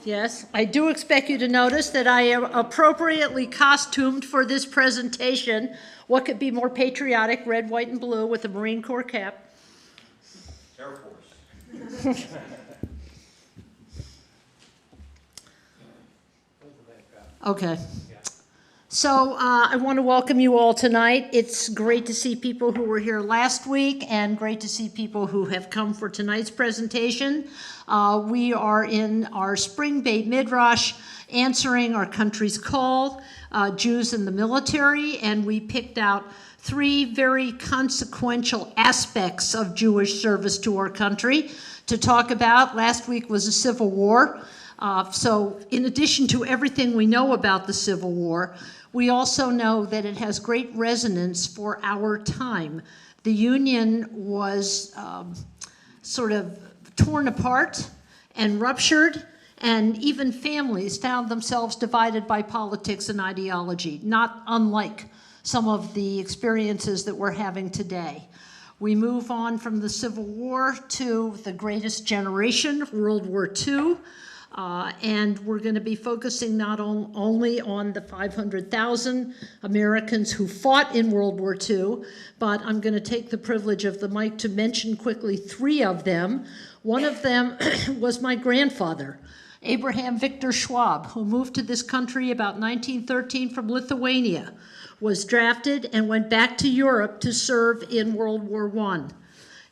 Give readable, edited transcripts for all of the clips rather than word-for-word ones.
Yes, I do expect you to notice that I am appropriately costumed for this presentation. What could be more patriotic, red, white, and blue with a Marine Corps cap? Air Force. Okay. So I want to welcome you all tonight. It's great to see people who were here last week and great to see people who have come for tonight's presentation. We are in our spring Beit Midrash, answering our country's call, Jews in the military, and we picked out three very consequential aspects of Jewish service to our country to talk about. Last week was a civil war. So in addition to everything we know about the Civil War, we also know that it has great resonance for our time. The Union was sort of torn apart and ruptured, and even families found themselves divided by politics and ideology, not unlike some of the experiences that we're having today. We move on from the Civil War to the greatest generation, World War II. And we're going to be focusing not only on the 500,000 Americans who fought in World War II, but I'm going to take the privilege of the mic to mention quickly three of them. One of them was my grandfather, Abraham Victor Schwab, who moved to this country about 1913 from Lithuania, was drafted and went back to Europe to serve in World War I.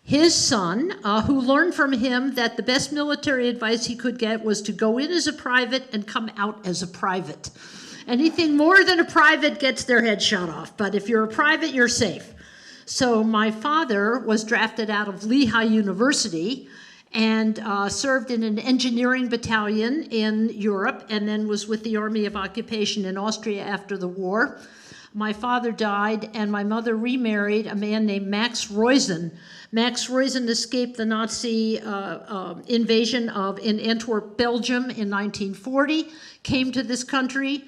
His son, who learned from him that the best military advice he could get was to go in as a private and come out as a private. Anything more than a private gets their head shot off, but if you're a private, you're safe. So my father was drafted out of Lehigh University and served in an engineering battalion in Europe, and then was with the Army of Occupation in Austria after the war. My father died, and my mother remarried a man named Max Roizen. Max Roizen escaped the Nazi invasion in Antwerp, Belgium in 1940, came to this country,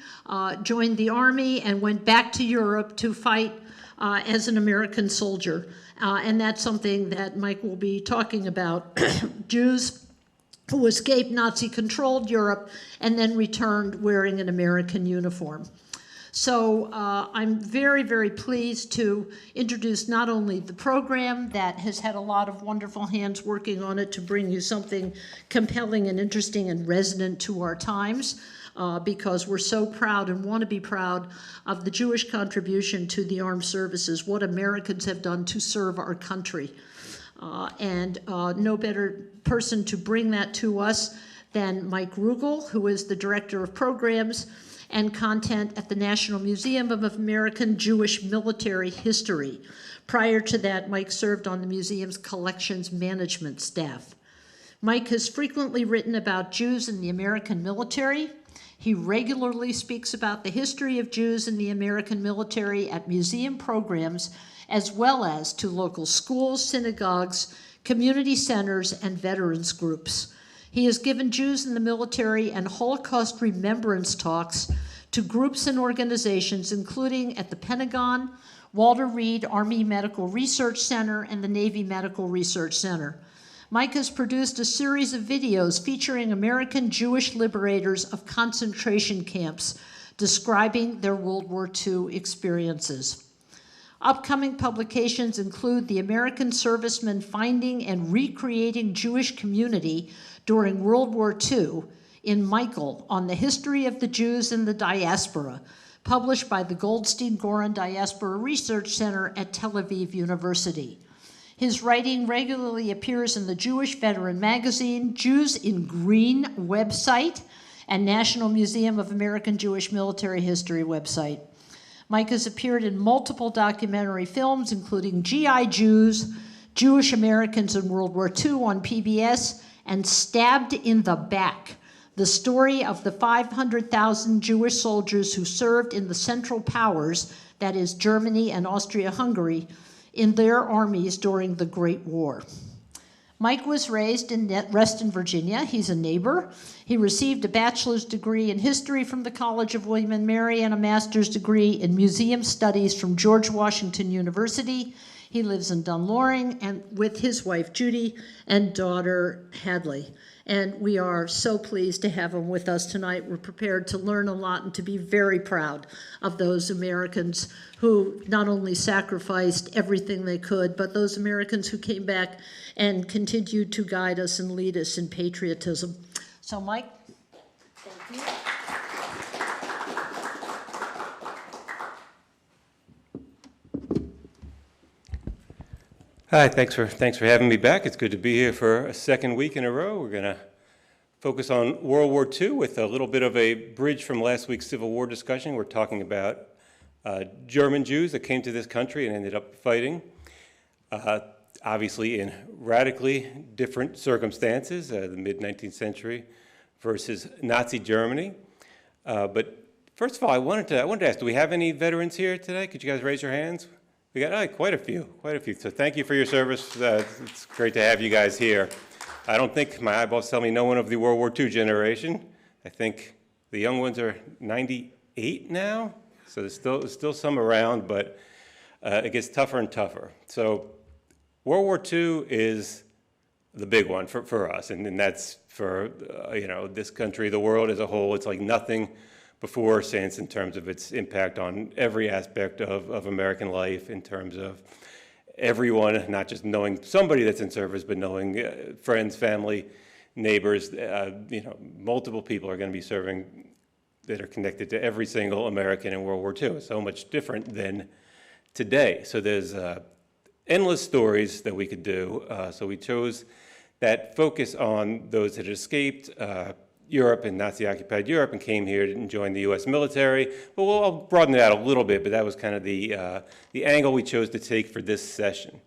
joined the army, and went back to Europe to fight as an American soldier. And that's something that Mike will be talking about. Jews who escaped Nazi-controlled Europe and then returned wearing an American uniform. So I'm very, very pleased to introduce not only the program that has had a lot of wonderful hands working on it to bring you something compelling and interesting and resonant to our times, because we're so proud and want to be proud of the Jewish contribution to the armed services, what Americans have done to serve our country. And no better person to bring that to us than Mike Rugel, who is the Director of Programs and Content at the National Museum of American Jewish Military History. Prior to that, Mike served on the museum's collections management staff. Mike has frequently written about Jews in the American military. He regularly speaks about the history of Jews in the American military at museum programs, as well as to local schools, synagogues, community centers, and veterans groups. He has given Jews in the military and Holocaust remembrance talks to groups and organizations, including at the Pentagon, Walter Reed Army Medical Research Center, and the Navy Medical Research Center. Mike has produced a series of videos featuring American Jewish liberators of concentration camps, describing their World War II experiences. Upcoming publications include The American Servicemen Finding and Recreating Jewish Community During World War II in Michael on the History of the Jews in the Diaspora, published by the Goldstein-Goran Diaspora Research Center at Tel Aviv University. His writing regularly appears in the Jewish Veteran magazine, Jews in Green website, and National Museum of American Jewish Military History website. Mike has appeared in multiple documentary films, including G.I. Jews, Jewish Americans in World War II on PBS, and Stabbed in the Back, the story of the 500,000 Jewish soldiers who served in the Central Powers, that is Germany and Austria-Hungary, in their armies during the Great War. Mike was raised in Reston, Virginia. He's a neighbor. He received a bachelor's degree in history from the College of William and Mary and a master's degree in museum studies from George Washington University. He lives in Dunloring and with his wife Judy and daughter Hadley. And we are so pleased to have them with us tonight. We're prepared to learn a lot and to be very proud of those Americans who not only sacrificed everything they could, but those Americans who came back and continued to guide us and lead us in patriotism. So, Mike, thank you. Hi, thanks for having me back. It's good to be here for a second week in a row. We're going to focus on World War II with a little bit of a bridge from last week's Civil War discussion. We're talking about German Jews that came to this country and ended up fighting, obviously in radically different circumstances, the mid-19th century versus Nazi Germany. But first of all, I wanted to ask, do we have any veterans here today? Could you guys raise your hands? We got quite a few. So thank you for your service. It's great to have you guys here. I don't think my eyeballs tell me no one of the World War II generation. I think the young ones are 98 now, so there's still some around, but it gets tougher and tougher. So World War II is the big one for us, and that's for this country, the world as a whole. It's like nothing before or since in terms of its impact on every aspect of American life, in terms of everyone, not just knowing somebody that's in service, but knowing friends, family, neighbors. Multiple people are going to be serving that are connected to every single American in World War II. It's so much different than today. So there's endless stories that we could do. So we chose that focus on those that had escaped Europe and Nazi-occupied Europe and came here and joined the U.S. military. But I'll broaden it out a little bit, but that was kind of the angle we chose to take for this session.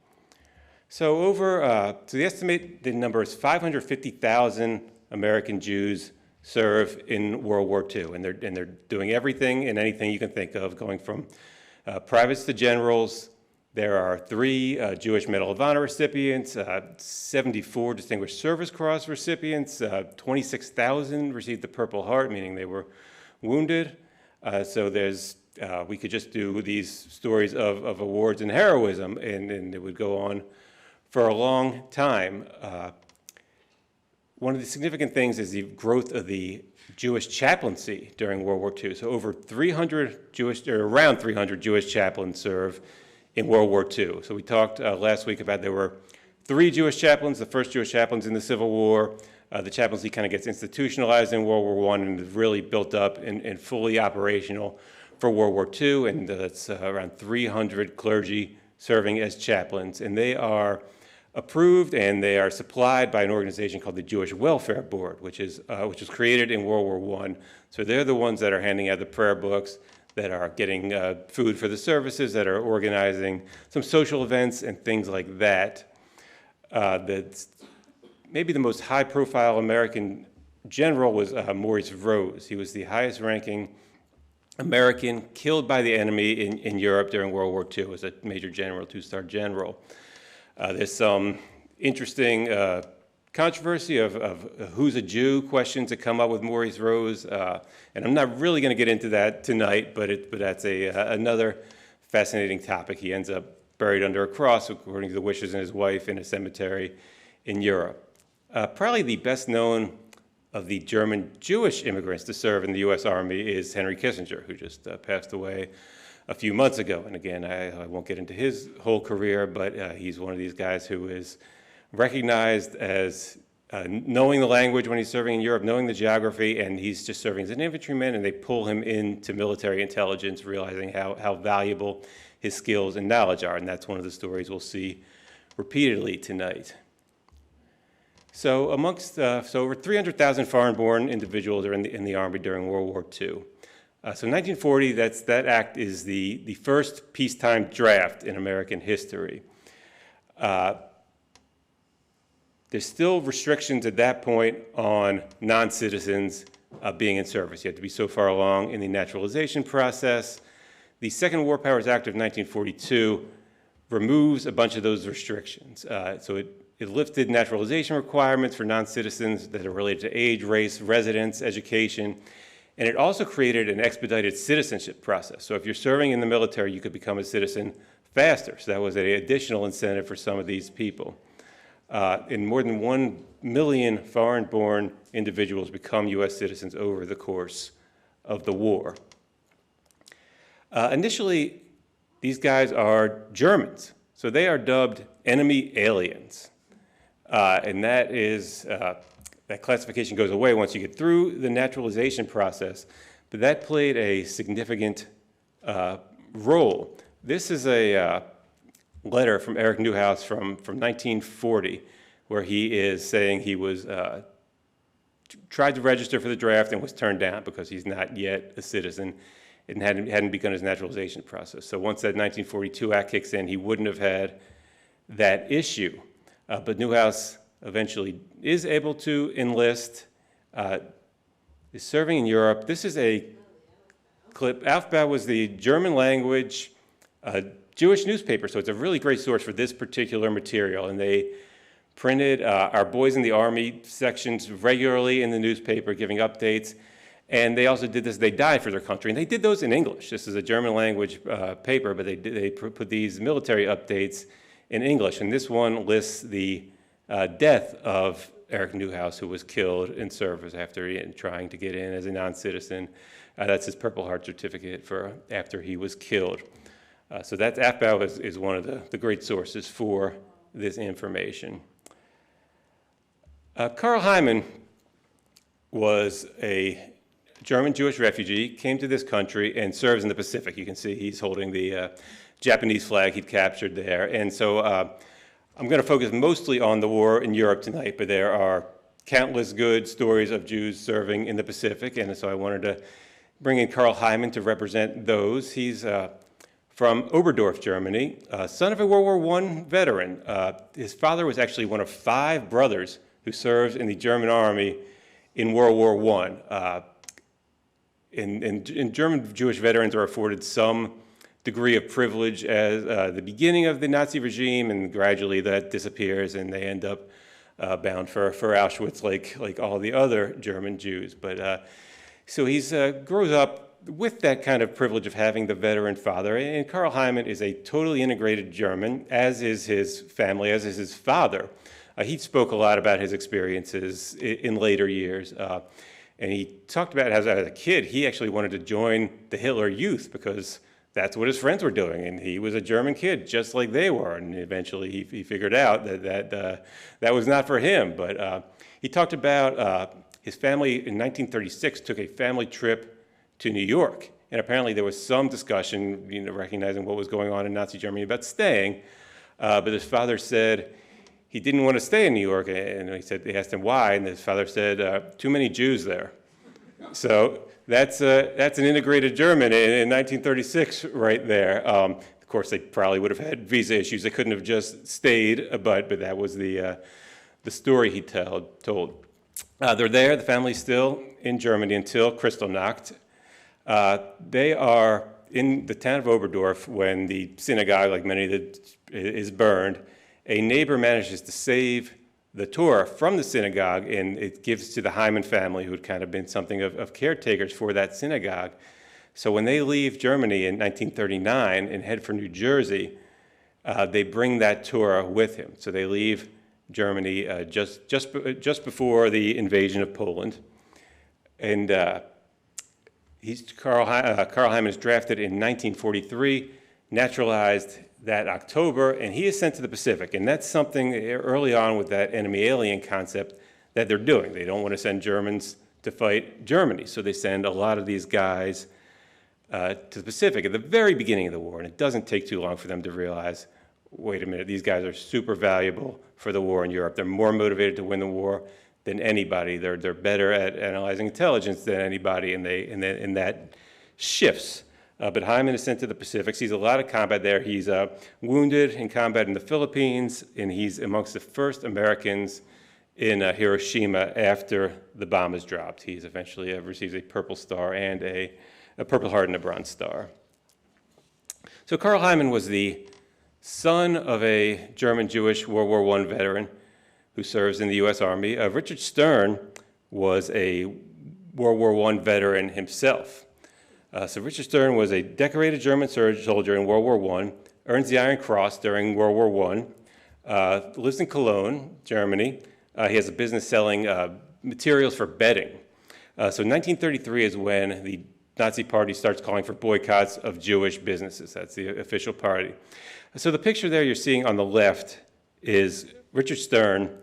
So so the estimated number is 550,000 American Jews serve in World War II, and they're doing everything and anything you can think of, going from privates to generals. There are 3 Jewish Medal of Honor recipients, 74 Distinguished Service Cross recipients, 26,000 received the Purple Heart, meaning they were wounded. So we could just do these stories of awards and heroism, and it would go on for a long time. One of the significant things is the growth of the Jewish chaplaincy during World War II. So around 300 Jewish chaplains serve in World War II. So we talked last week about there were 3 Jewish chaplains, the first Jewish chaplains in the Civil War. The chaplaincy kind of gets institutionalized in World War I and is really built up and fully operational for World War II, and that's around 300 clergy serving as chaplains. And they are approved and they are supplied by an organization called the Jewish Welfare Board, which was created in World War I. So they're the ones that are handing out the prayer books, that are getting food for the services, that are organizing some social events and things like that. That's maybe the most high-profile American general was Maurice Rose. He was the highest-ranking American killed by the enemy in Europe during World War II as a major general, 2-star general. There's some interesting controversy of who's a Jew questions that come up with Maurice Rose, and I'm not really going to get into that tonight, but that's another fascinating topic. He ends up buried under a cross, according to the wishes of his wife, in a cemetery in Europe. Probably the best known of the German Jewish immigrants to serve in the U.S. Army is Henry Kissinger, who just passed away a few months ago. And again, I won't get into his whole career, but he's one of these guys who is recognized as knowing the language when he's serving in Europe, knowing the geography, and he's just serving as an infantryman, and they pull him into military intelligence, realizing how valuable his skills and knowledge are, and that's one of the stories we'll see repeatedly tonight. So over 300,000 foreign-born individuals are in the Army during World War II. So 1940, that act is the first peacetime draft in American history. There's still restrictions at that point on non-citizens being in service. You have to be so far along in the naturalization process. The Second War Powers Act of 1942 removes a bunch of those restrictions. So it lifted naturalization requirements for non-citizens that are related to age, race, residence, education, and it also created an expedited citizenship process. So if you're serving in the military, you could become a citizen faster. So that was an additional incentive for some of these people. and more than 1 million foreign-born individuals become U.S. citizens over the course of the war. Initially, these guys are Germans, so they are dubbed enemy aliens. And that classification goes away once you get through the naturalization process, but that played a significant role. This is a letter from Eric Newhouse from 1940, where he is saying he was tried to register for the draft and was turned down because he's not yet a citizen and hadn't begun his naturalization process. So once that 1942 Act kicks in, he wouldn't have had that issue. But Newhouse eventually is able to enlist, is serving in Europe. This is a clip. Aufbau was the German language Jewish newspaper, so it's a really great source for this particular material. And they printed our Boys in the Army sections regularly in the newspaper, giving updates. And they also did this, they died for their country. And they did those in English. This is a German language paper, but they put these military updates in English. And this one lists the death of Eric Newhouse, who was killed in service after trying to get in as a non-citizen. That's his Purple Heart certificate for after he was killed. So that's Aufbau is one of the great sources for this information. Karl Hyman was a German Jewish refugee, came to this country and serves in the Pacific. You can see he's holding the Japanese flag he'd captured there. And so I'm going to focus mostly on the war in Europe tonight, but there are countless good stories of Jews serving in the Pacific, and so I wanted to bring in Karl Hyman to represent those. He's from Oberdorf, Germany, son of a World War I veteran. His father was actually one of 5 brothers who served in the German army in World War I. And German Jewish veterans are afforded some degree of privilege as the beginning of the Nazi regime, and gradually that disappears, and they end up bound for Auschwitz like all the other German Jews. But so he's grows up with that kind of privilege of having the veteran father. And Karl Hyman is a totally integrated German, as is his family, as is his father. He spoke a lot about his experiences in later years. And he talked about how as a kid, he actually wanted to join the Hitler Youth because that's what his friends were doing. And he was a German kid, just like they were. And eventually he figured out that was not for him. But he talked about his family in 1936 took a family trip to New York. And apparently there was some discussion, recognizing what was going on in Nazi Germany about staying. But his father said he didn't want to stay in New York. And they asked him why. And his father said, too many Jews there. So that's an integrated German in 1936 right there. Of course, they probably would have had visa issues. They couldn't have just stayed, but that was the story he told. They're there, the family's still in Germany until Kristallnacht. They are in the town of Oberdorf when the synagogue, like many of is burned. A neighbor manages to save the Torah from the synagogue, and it gives to the Hyman family, who had kind of been something of caretakers for that synagogue. So when they leave Germany in 1939 and head for New Jersey, they bring that Torah with him. So they leave Germany just before the invasion of Poland. And Karl Hyman is drafted in 1943, naturalized that October, and he is sent to the Pacific. And that's something early on with that enemy alien concept that they're doing. They don't want to send Germans to fight Germany, so they send a lot of these guys to the Pacific at the very beginning of the war. And it doesn't take too long for them to realize, wait a minute, these guys are super valuable for the war in Europe. They're more motivated to win the war than anybody. They're better at analyzing intelligence than anybody, and that shifts. But Hyman is sent to the Pacific, sees a lot of combat there. He's wounded in combat in the Philippines, and he's amongst the first Americans in Hiroshima after the bomb is dropped. He's eventually receives a Purple Star and a Purple Heart and a Bronze Star. So Karl Hyman was the son of a German Jewish World War I veteran who serves in the U.S. Army. Richard Stern was a World War I veteran himself. So Richard Stern was a decorated German soldier in World War I, earns the Iron Cross during World War lives in Cologne, Germany. He has a business selling materials for bedding. So 1933 is when the Nazi Party starts calling for boycotts of Jewish businesses. That's the official party. So the picture there you're seeing on the left is Richard Stern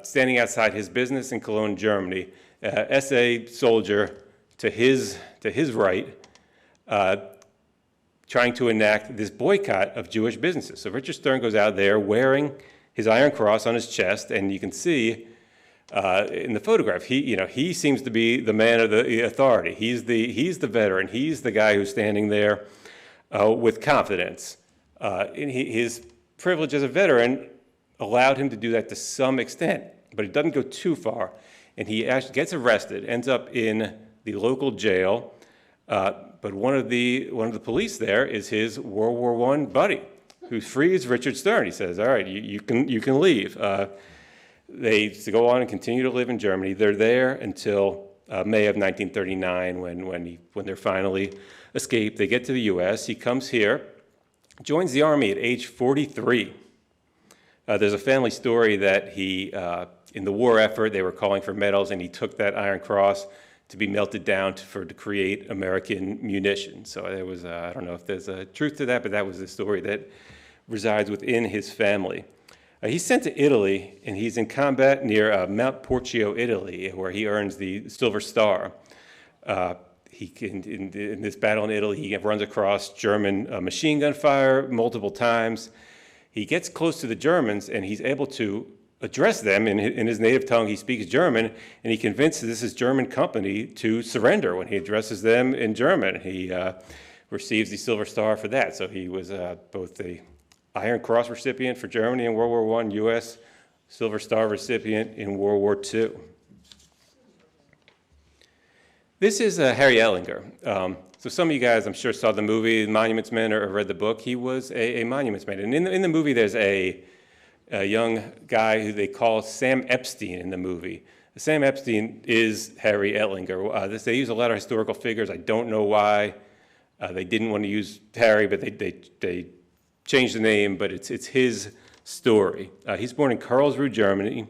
standing outside his business in Cologne, Germany. SA soldier to his right, trying to enact this boycott of Jewish businesses. So Richard Stern goes out there wearing his Iron Cross on his chest, and you can see in the photograph, he seems to be the man of the authority. He's the veteran. He's the guy who's standing there with confidence. His privilege as a veteran allowed him to do that to some extent, but it doesn't go too far. And he actually gets arrested, ends up in the local jail. But one of the police there is his World War I buddy, who frees Richard Stern. He says, "All right, you can leave." They go on and continue to live in Germany. They're there until May of 1939, when they're finally escaped. They get to the U.S. He comes here, joins the army at age 43. There's a family story that he, in the war effort, they were calling for medals, and he took that Iron Cross to be melted down to create American munitions. So there was, I don't know if there's a truth to that, but that was the story that resides within his family. He's sent to Italy, and he's in combat near Mount Porcio, Italy, where he earns the Silver Star. In this battle in Italy, he runs across German machine gun fire multiple times. He gets close to the Germans, and he's able to address them in his native tongue. He speaks German, and he convinces this German company to surrender when he addresses them in German. He receives the Silver Star for that. So he was both the Iron Cross recipient for Germany in World War I, U.S. Silver Star recipient in World War II. This is Harry Etlinger. So some of you guys, I'm sure, saw the movie Monuments Men or read the book. He was a Monuments Man. And in the movie, there's a young guy who they call Sam Epstein in the movie. Sam Epstein is Harry Etlinger. They use a lot of historical figures. I don't know why they didn't want to use Harry, but they changed the name, but it's his story. He's born in Karlsruhe, Germany.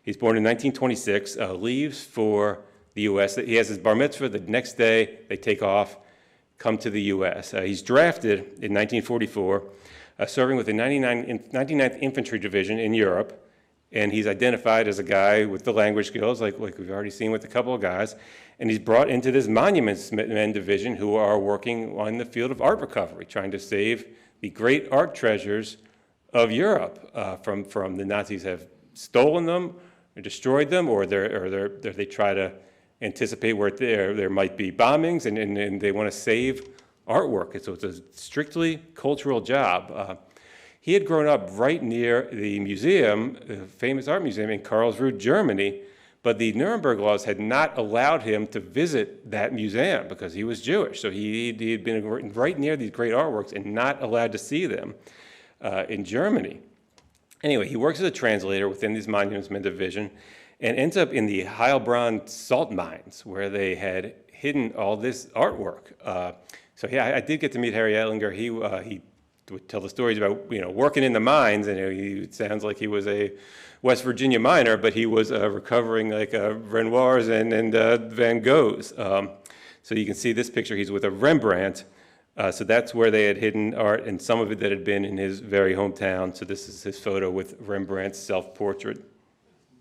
He's born in 1926, leaves for the U.S. He has his bar mitzvah. The next day, they take off, come to the U.S. He's drafted in 1944, serving with the 99th Infantry Division in Europe, and he's identified as a guy with the language skills, like we've already seen with a couple of guys, and he's brought into this Monuments Men Division who are working on the field of art recovery, trying to save the great art treasures of Europe from the Nazis have stolen them or destroyed them, or they try to anticipate where there might be bombings, and they want to save artwork. So it's a strictly cultural job. He had grown up right near the museum, the famous art museum in Karlsruhe, Germany, but the Nuremberg laws had not allowed him to visit that museum because he was Jewish. So he had been right near these great artworks and not allowed to see them in Germany. Anyway, he works as a translator within this Monuments Men Division and ends up in the Heilbronn salt mines where they had hidden all this artwork. So yeah, I did get to meet Harry Etlinger. He would tell the stories about working in the mines, and it sounds like he was a West Virginia miner, but he was recovering like Renoirs and Van Goghs. So you can see this picture. He's with a Rembrandt. So that's where they had hidden art, and some of it that had been in his very hometown. So this is his photo with Rembrandt's self-portrait.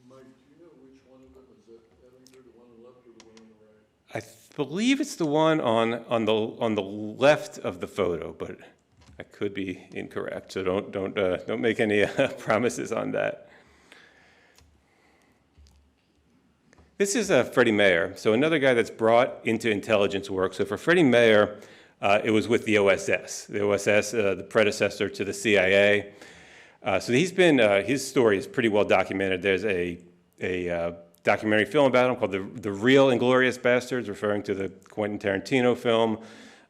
Mike, do you know which one of them is that? Etlinger, the one on the left or the one on the right? I believe it's the one on the left of the photo, but I could be incorrect. So don't make any promises on that. This is Freddie Mayer, so another guy that's brought into intelligence work. So for Freddie Mayer, it was with the OSS. The OSS, the predecessor to the CIA. So he's been, his story is pretty well documented. There's a documentary film about him called The Real Inglourious Bastards, referring to the Quentin Tarantino film.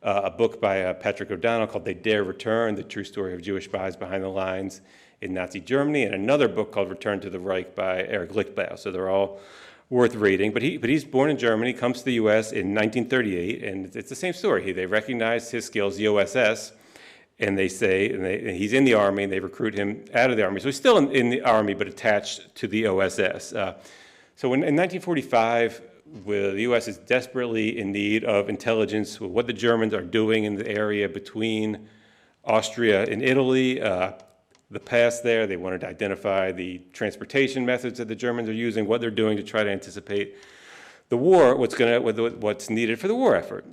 A book by Patrick O'Donnell called They Dare Return, the true story of Jewish spies behind the lines in Nazi Germany, and another book called Return to the Reich by Eric Lichtblau. So they're all worth reading. But he's born in Germany, comes to the U.S. in 1938, and it's the same story. They recognized his skills, the OSS, and they say, and he's in the Army, and they recruit him out of the Army. So he's still in the Army, but attached to the OSS. So in 1945, the U.S. is desperately in need of intelligence with what the Germans are doing in the area between Austria and Italy. The pass there, they wanted to identify the transportation methods that the Germans are using, what they're doing to try to anticipate the war, what's needed for the war effort.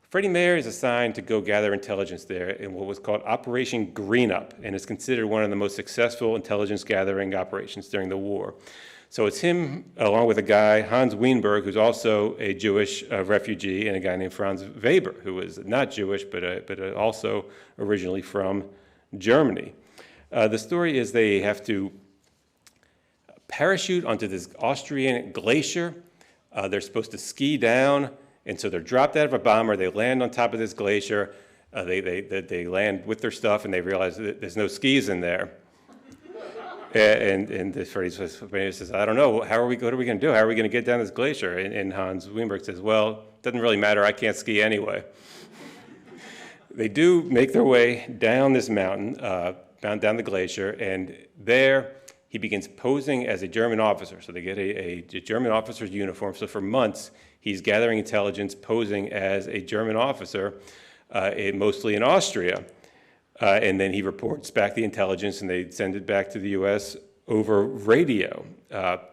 Freddie Mayer is assigned to go gather intelligence there in what was called Operation Greenup, and is considered one of the most successful intelligence gathering operations during the war. So it's him, along with a guy, Hans Weinberg, who's also a Jewish refugee, and a guy named Franz Weber, who was not Jewish, but also originally from Germany. The story is they have to parachute onto this Austrian glacier. They're supposed to ski down, and so they're dropped out of a bomber. They land on top of this glacier. They land with their stuff, and they realize that there's no skis in there. And Freddie says, I don't know, what are we going to do? How are we going to get down this glacier? And Hans Weinberg says, well, it doesn't really matter. I can't ski anyway. They do make their way down this mountain, down the glacier, and there he begins posing as a German officer. So they get a German officer's uniform. So for months, he's gathering intelligence, posing as a German officer, mostly in Austria. And then he reports back the intelligence, and they send it back to the U.S. over radio.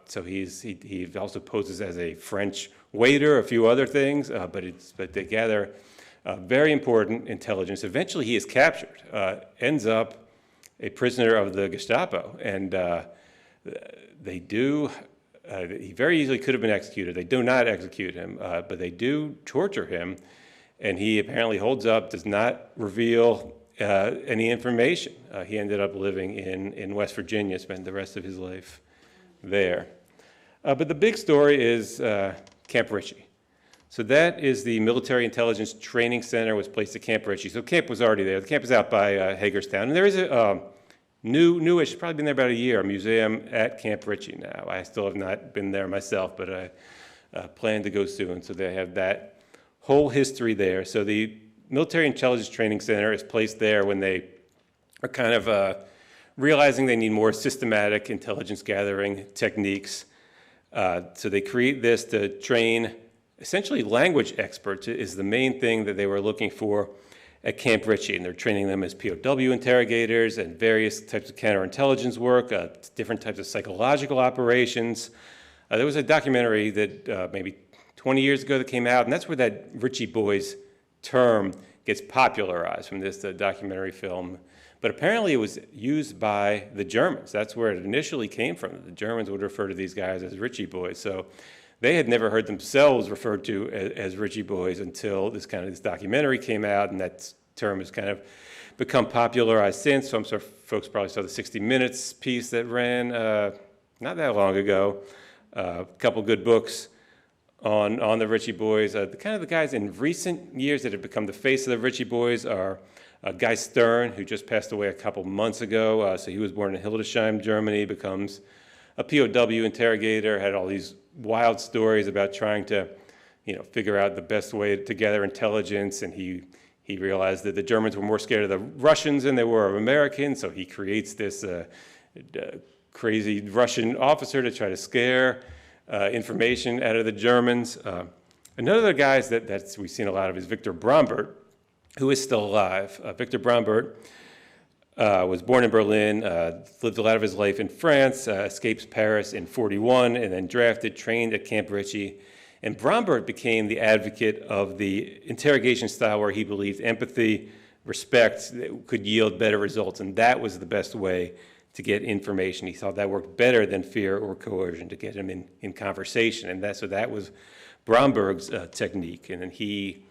So he also poses as a French waiter, a few other things, but they gather very important intelligence. Eventually, he is captured, ends up a prisoner of the Gestapo, and he very easily could have been executed. They do not execute him, but they do torture him, and he apparently holds up, does not reveal any information. He ended up living in West Virginia, spent the rest of his life there. But the big story is Camp Ritchie. So that is the Military Intelligence Training Center, was placed at Camp Ritchie. So camp was already there. The camp is out by Hagerstown. And there is a newish, probably been there about a year, a museum at Camp Ritchie now. I still have not been there myself, but I plan to go soon. So they have that whole history there. So the Military Intelligence Training Center is placed there when they are kind of realizing they need more systematic intelligence gathering techniques. So they create this to train essentially language experts is the main thing that they were looking for at Camp Ritchie, and they're training them as POW interrogators and various types of counterintelligence work, different types of psychological operations. There was a documentary that maybe 20 years ago that came out, and that's where that Ritchie Boys term gets popularized from this documentary film. But apparently it was used by the Germans. That's where it initially came from. The Germans would refer to these guys as Ritchie Boys. So they had never heard themselves referred to as Ritchie Boys until this documentary came out, and that term has kind of become popularized since. Some sort of folks probably saw the 60 Minutes piece that ran not that long ago. A couple good books on the Ritchie Boys. The guys in recent years that have become the face of the Ritchie Boys are Guy Stern, who just passed away a couple months ago. So he was born in Hildesheim, Germany, becomes a POW interrogator, had all these wild stories about trying to, figure out the best way to gather intelligence, and he realized that the Germans were more scared of the Russians than they were of Americans, so he creates this crazy Russian officer to try to scare information out of the Germans. Another of the guys that we've seen a lot of is Victor Brombert, who is still alive. Victor Brombert was born in Berlin, lived a lot of his life in France, escapes Paris in 1941, and then drafted, trained at Camp Ritchie. And Brombert became the advocate of the interrogation style where he believed empathy, respect could yield better results, and that was the best way to get information. He thought that worked better than fear or coercion, to get him in conversation. And so that was Bromberg's technique. And then he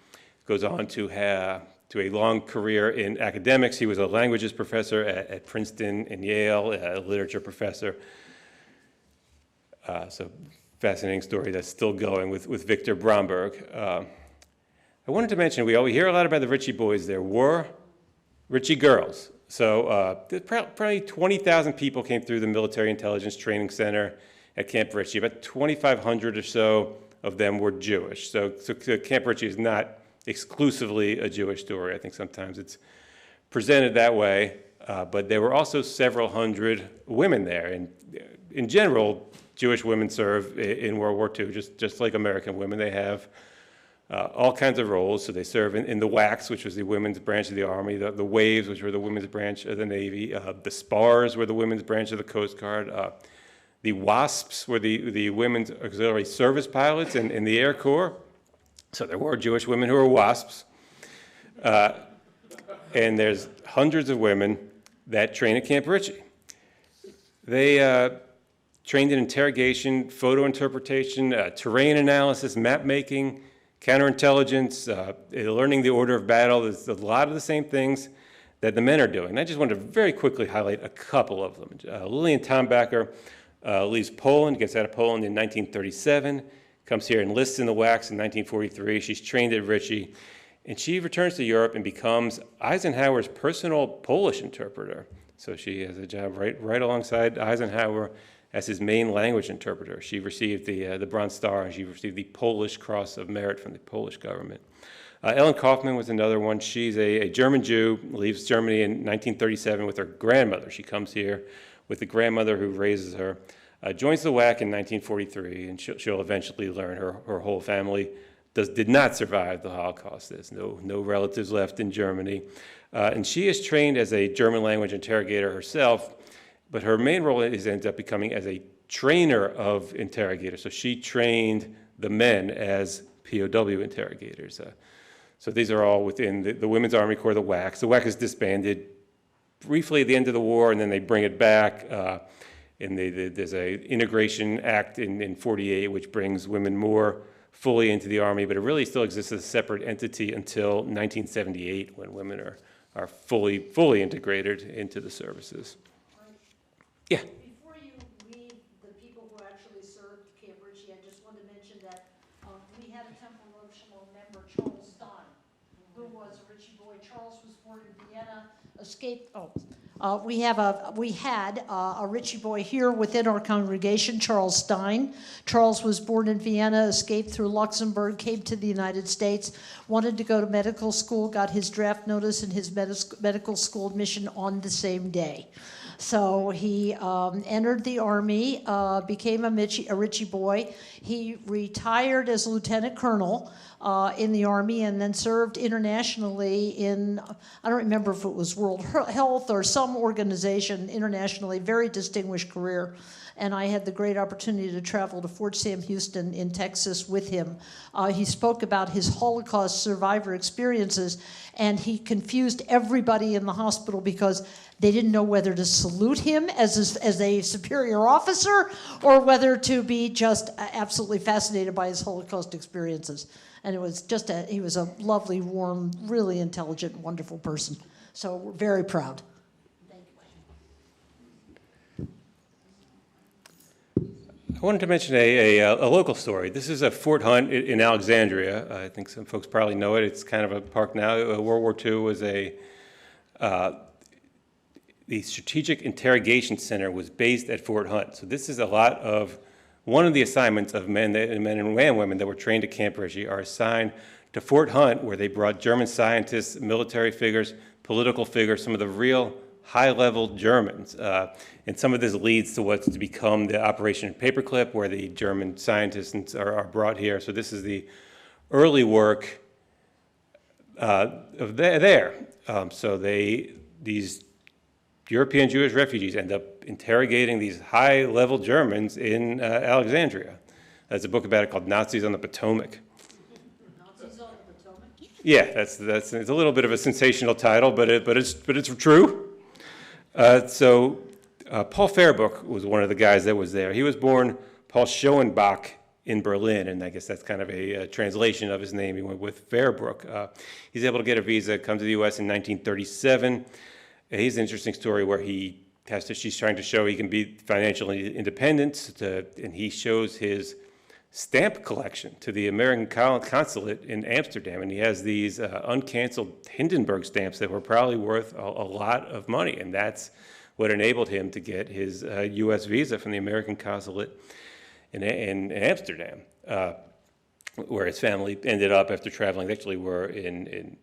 goes on to a long career in academics. He was a languages professor at Princeton and Yale, a literature professor. So fascinating story that's still going with Victor Bromberg. I wanted to mention, we hear a lot about the Ritchie Boys. There were Ritchie girls. So probably 20,000 people came through the Military Intelligence Training Center at Camp Ritchie. About 2,500 or so of them were Jewish. So Camp Ritchie is not exclusively a Jewish story. I think sometimes it's presented that way, but there were also several hundred women there. And in general, Jewish women serve in World War II, just like American women. They have all kinds of roles. So they serve in the WACs, which was the women's branch of the Army, the Waves, which were the women's branch of the Navy, the SPARs were the women's branch of the Coast Guard, the WASPs were the women's auxiliary service pilots in the Air Corps. So there were Jewish women who were WASPs. And there's hundreds of women that train at Camp Ritchie. They trained in interrogation, photo interpretation, terrain analysis, map making, counterintelligence, learning the order of battle. There's a lot of the same things that the men are doing. And I just wanted to very quickly highlight a couple of them. Lillian Tombacher leaves Poland, gets out of Poland in 1937, comes here, enlists in the WACs in 1943. She's trained at Ritchie, and she returns to Europe and becomes Eisenhower's personal Polish interpreter. So she has a job right alongside Eisenhower as his main language interpreter. She received the Bronze Star, and she received the Polish Cross of Merit from the Polish government. Ellen Kaufman was another one. She's a German Jew, leaves Germany in 1937 with her grandmother. She comes here with the grandmother who raises her, joins the WAC in 1943, and she'll eventually learn her whole family did not survive the Holocaust. There's no relatives left in Germany. And she is trained as a German language interrogator herself, but her main role ends up becoming as a trainer of interrogators. So she trained the men as POW interrogators. So these are all within the Women's Army Corps, the WAC. The WAC is disbanded briefly at the end of the war, and then they bring it back. And there's an integration act in 48, which brings women more fully into the Army, but it really still exists as a separate entity until 1978, when women are fully integrated into the services. Yeah. Before you read the people who actually served Camp Ritchie, I just want to mention that we had a Temple of Shalom member, Charles Stein, who was a Ritchie boy. Charles was born in Vienna, escaped. We had a Ritchie boy here within our congregation, Charles Stein. Charles was born in Vienna, escaped through Luxembourg, came to the United States, wanted to go to medical school, got his draft notice and his medical school admission on the same day. So he entered the Army, became a Ritchie boy. He retired as lieutenant colonel in the Army, and then served internationally in, I don't remember if it was World Health or some organization internationally, very distinguished career. And I had the great opportunity to travel to Fort Sam Houston in Texas with him. He spoke about his Holocaust survivor experiences, and he confused everybody in the hospital because they didn't know whether to salute him as a superior officer or whether to be just absolutely fascinated by his Holocaust experiences. And it was just he was a lovely, warm, really intelligent, wonderful person. So we're very proud. I wanted to mention a local story. This is a Fort Hunt in Alexandria. I think some folks probably know it. It's kind of a park now. World War II was the Strategic Interrogation Center was based at Fort Hunt. So this is one of the assignments of men and women that were trained at Camp Ritchie are assigned to Fort Hunt, where they brought German scientists, military figures, political figures, some of the real high-level Germans. And some of this leads to what's to become the Operation Paperclip, where the German scientists are brought here. So this is the early work of there. So these European Jewish refugees end up interrogating these high-level Germans in Alexandria. There's a book about it called Nazis on the Potomac. Nazis on the Potomac? Yeah, it's a little bit of a sensational title, but it's true. So Paul Fairbrook was one of the guys that was there. He was born Paul Schoenbach in Berlin, and I guess that's kind of a translation of his name. He went with Fairbrook. He's able to get a visa, come to the U.S. in 1937. He's an interesting story where she's trying to show he can be financially independent, and he shows his stamp collection to the American consulate in Amsterdam, and he has these uncanceled Hindenburg stamps that were probably worth a lot of money, and that's what enabled him to get his U.S. visa from the American consulate in Amsterdam, where his family ended up after traveling. They actually were in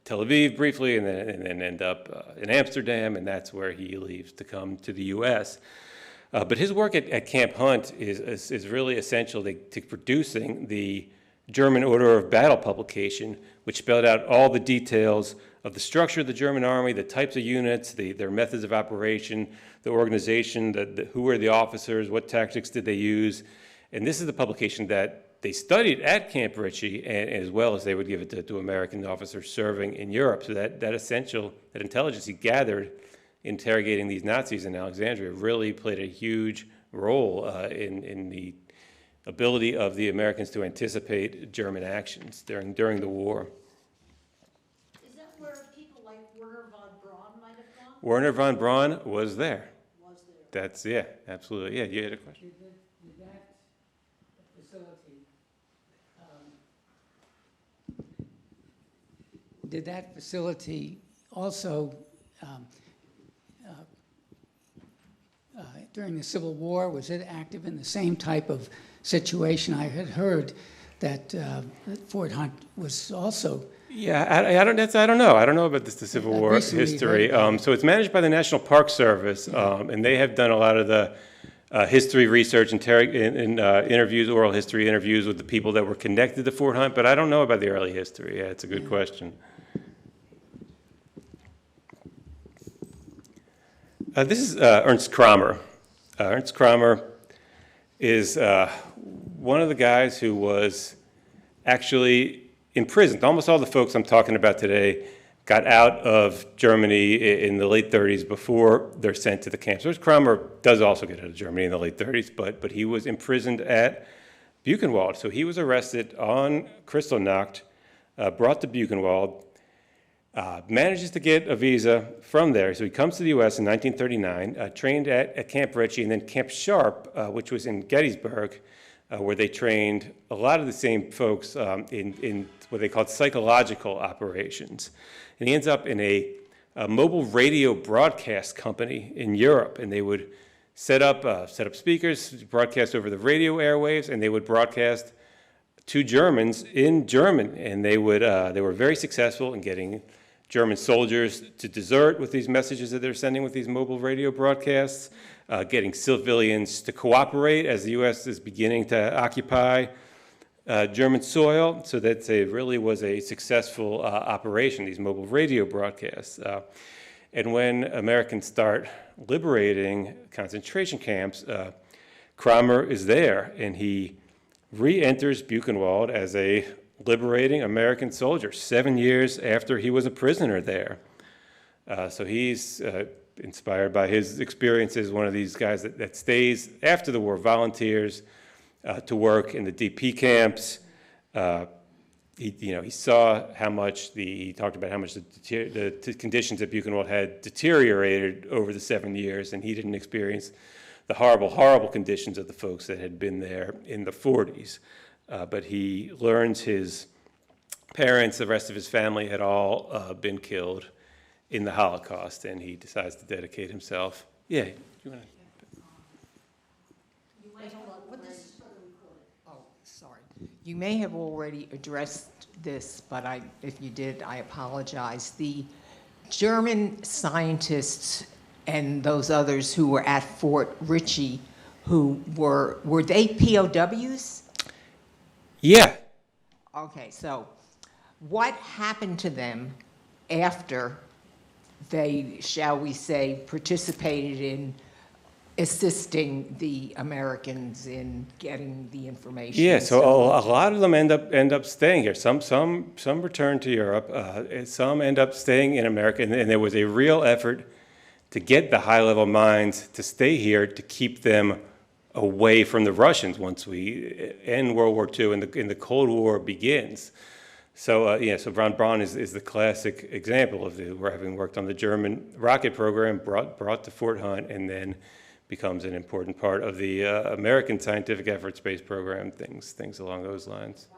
Tel Aviv briefly, and then end up in Amsterdam, and that's where he leaves to come to the U.S. But his work at Camp Hunt is really essential to producing the German Order of Battle publication, which spelled out all the details of the structure of the German army, the types of units, their methods of operation, the organization, who were the officers, what tactics did they use. And this is the publication that they studied at Camp Ritchie, and as well as they would give it to American officers serving in Europe. So that intelligence he gathered interrogating these Nazis in Alexandria really played a huge role in the ability of the Americans to anticipate German actions during the war. Is that where people like Werner von Braun might have gone? Werner von Braun was there. Was there? That's, yeah, absolutely. Yeah, you had a question? Did that facility also, during the Civil War, was it active in the same type of situation? I had heard that Fort Hunt was also. Yeah, I don't know. I don't know about the Civil War history. So it's managed by the National Park Service, and they have done a lot of the history research and interviews, oral history interviews with the people that were connected to Fort Hunt, but I don't know about the early history. Yeah, it's a good question. This is Ernst Kramer. Ernst Kramer is one of the guys who was actually imprisoned. Almost all the folks I'm talking about today got out of Germany in the late 30s before they're sent to the camps. Ernst Kramer does also get out of Germany in the late 30s, but he was imprisoned at Buchenwald. So he was arrested on Kristallnacht, brought to Buchenwald, manages to get a visa from there. So he comes to the U.S. in 1939, trained at Camp Ritchie and then Camp Sharp, which was in Gettysburg, where they trained a lot of the same folks in what they called psychological operations. And he ends up in a mobile radio broadcast company in Europe, and they would set up speakers, broadcast over the radio airwaves, and they would broadcast to Germans in German. And they were very successful in getting German soldiers to desert with these messages that they're sending with these mobile radio broadcasts, getting civilians to cooperate as the U.S. is beginning to occupy German soil. So that really was a successful operation, these mobile radio broadcasts. And when Americans start liberating concentration camps, Kramer is there, and he re-enters Buchenwald as a liberating American soldier 7 years after he was a prisoner there. So he's inspired by his experiences, one of these guys that stays after the war, volunteers to work in the DP camps. He saw how much he talked about how much the conditions at Buchenwald had deteriorated over the 7 years, and he didn't experience the horrible, horrible conditions of the folks that had been there in the 40s. But he learns his parents, the rest of his family had all been killed in the Holocaust, and he decides to dedicate himself. Yeah, you want to? Oh, sorry. You may have already addressed this, but if you did, I apologize. The German scientists and those others who were at Fort Ritchie, were they POWs? Yeah. Okay, so what happened to them after they, shall we say, participated in assisting the Americans in getting the information? Yeah, so a lot of them end up staying here. Some return to Europe. Some end up staying in America, and there was a real effort to get the high-level minds to stay here to keep them away from the Russians once we end World War II and the Cold War begins. So so von Braun is the classic example of having worked on the German rocket program, brought to Fort Hunt, and then becomes an important part of the American scientific effort space program, things along those lines.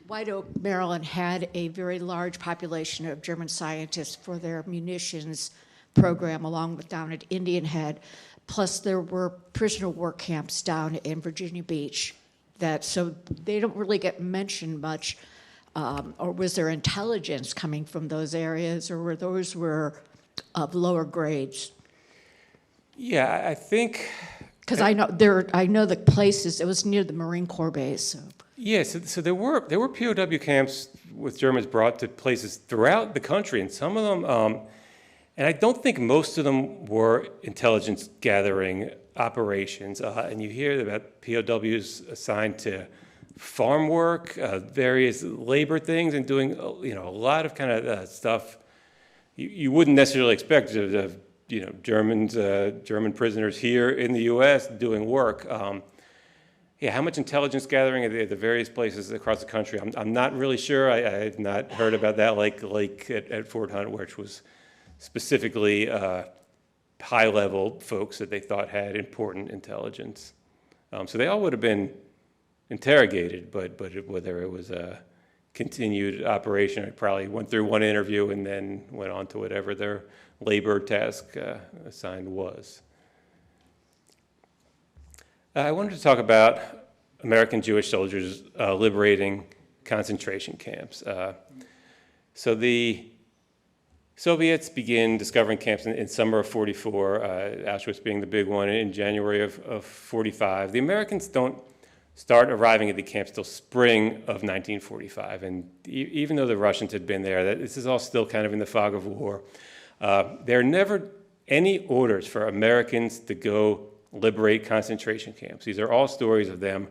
White Oak, Maryland had a very large population of German scientists for their munitions program, along with down at Indian Head. Plus, there were prisoner war camps down in Virginia Beach that, so they don't really get mentioned much. Or was there intelligence coming from those areas, or were of lower grades? Yeah, I think. Because I know the places. It was near the Marine Corps base. So. Yeah, so there were POW camps with Germans brought to places throughout the country, and some of them, and I don't think most of them were intelligence gathering operations. And you hear about POWs assigned to farm work, various labor things, and doing a lot of kind of stuff you wouldn't necessarily expect of German prisoners here in the U.S. doing work. Yeah, how much intelligence gathering at the various places across the country? I'm not really sure. I had not heard about that, like at Fort Hunt, which was specifically high-level folks that they thought had important intelligence. So they all would have been interrogated, but whether it was a continued operation, I probably went through one interview and then went on to whatever their labor task assigned was. I wanted to talk about American Jewish soldiers liberating concentration camps. So the Soviets began discovering camps in summer of 44, Auschwitz being the big one in January of 45. The Americans don't start arriving at the camps till spring of 1945. And even though the Russians had been there, this is all still kind of in the fog of war. There are never any orders for Americans to go liberate concentration camps. These are all stories of them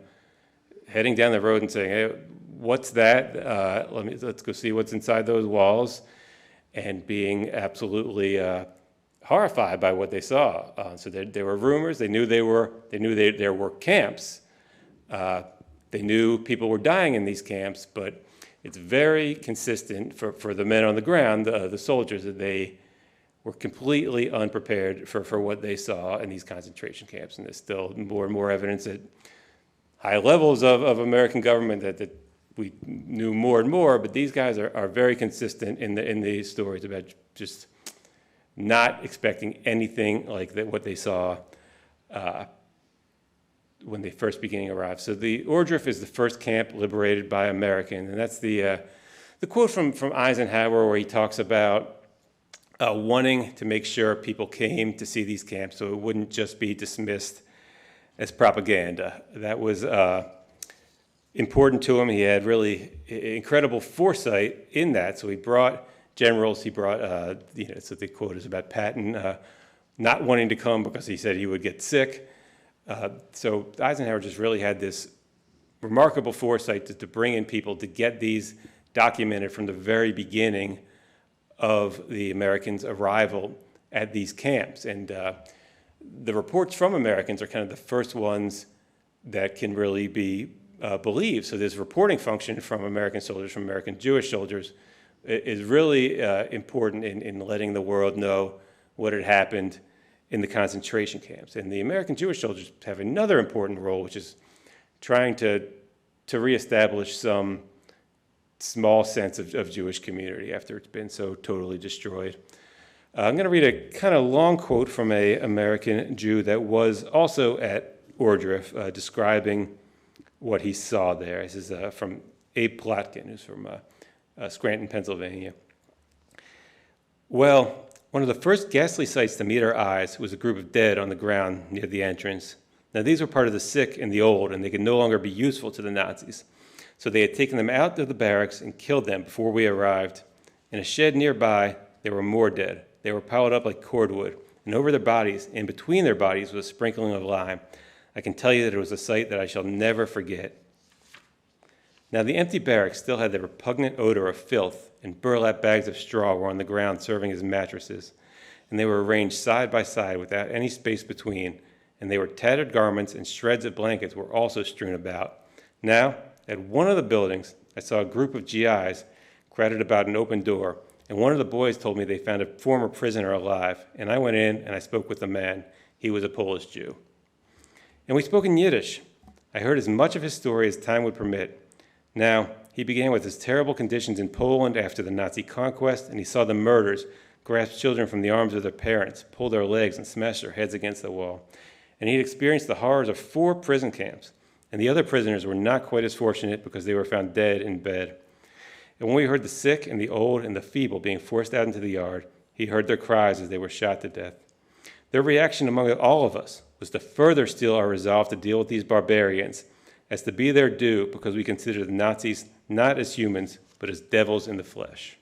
heading down the road and saying, hey, what's that? Let's go see what's inside those walls, and being absolutely horrified by what they saw. So there were rumors. They knew there were camps. They knew people were dying in these camps, but it's very consistent for the men on the ground, the soldiers, that they were completely unprepared for what they saw in these concentration camps. And there's still more and more evidence at high levels of American government that we knew more and more, but these guys are very consistent in these stories about just not expecting anything like what they saw when they first beginning arrived. So the Ohrdruf is the first camp liberated by Americans, and that's the quote from Eisenhower, where he talks about wanting to make sure people came to see these camps so it wouldn't just be dismissed as propaganda. That was important to him. He had really incredible foresight in that. So he brought generals, so the quote is about Patton not wanting to come because he said he would get sick. So Eisenhower just really had this remarkable foresight to bring in people to get these documented from the very beginning of the Americans' arrival at these camps. And the reports from Americans are kind of the first ones that can really be believed. So this reporting function from American soldiers, from American Jewish soldiers, is really important in letting the world know what had happened in the concentration camps. And the American Jewish soldiers have another important role, which is trying to reestablish some small sense of Jewish community after it's been so totally destroyed. I'm going to read a kind of long quote from an American Jew that was also at Ohrdruf, describing what he saw there. This is from Abe Plotkin, who's from Scranton, Pennsylvania. Well, one of the first ghastly sights to meet our eyes was a group of dead on the ground near the entrance. Now, these were part of the sick and the old, and they could no longer be useful to the Nazis. So they had taken them out of the barracks and killed them before we arrived. In a shed nearby, there were more dead. They were piled up like cordwood, and over their bodies, in between their bodies, was a sprinkling of lime. I can tell you that it was a sight that I shall never forget. Now, the empty barracks still had the repugnant odor of filth, and burlap bags of straw were on the ground serving as mattresses, and they were arranged side by side without any space between, and they were tattered garments, and shreds of blankets were also strewn about. Now, at one of the buildings, I saw a group of GIs crowded about an open door, and one of the boys told me they found a former prisoner alive, and I went in and I spoke with the man. He was a Polish Jew. And we spoke in Yiddish. I heard as much of his story as time would permit. Now, he began with his terrible conditions in Poland after the Nazi conquest, and he saw the murders, grasp children from the arms of their parents, pull their legs, and smash their heads against the wall. And he had experienced the horrors of 4 prison camps. and the other prisoners were not quite as fortunate because they were found dead in bed. And when we heard the sick and the old and the feeble being forced out into the yard, he heard their cries as they were shot to death. Their reaction among all of us was to further steel our resolve to deal with these barbarians, as to be their due, because we consider the Nazis not as humans, but as devils in the flesh.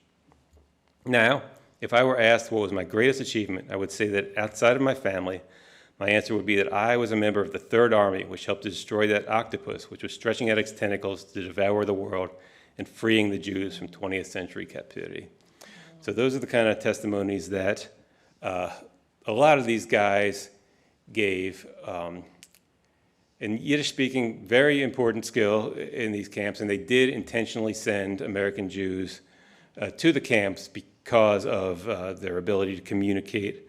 Now, if I were asked what was my greatest achievement, I would say that outside of my family, my answer would be that I was a member of the Third Army, which helped to destroy that octopus, which was stretching out its tentacles to devour the world and freeing the Jews from 20th century captivity. So those are the kind of testimonies that a lot of these guys gave. And Yiddish speaking, very important skill in these camps, and they did intentionally send American Jews to the camps because of their ability to communicate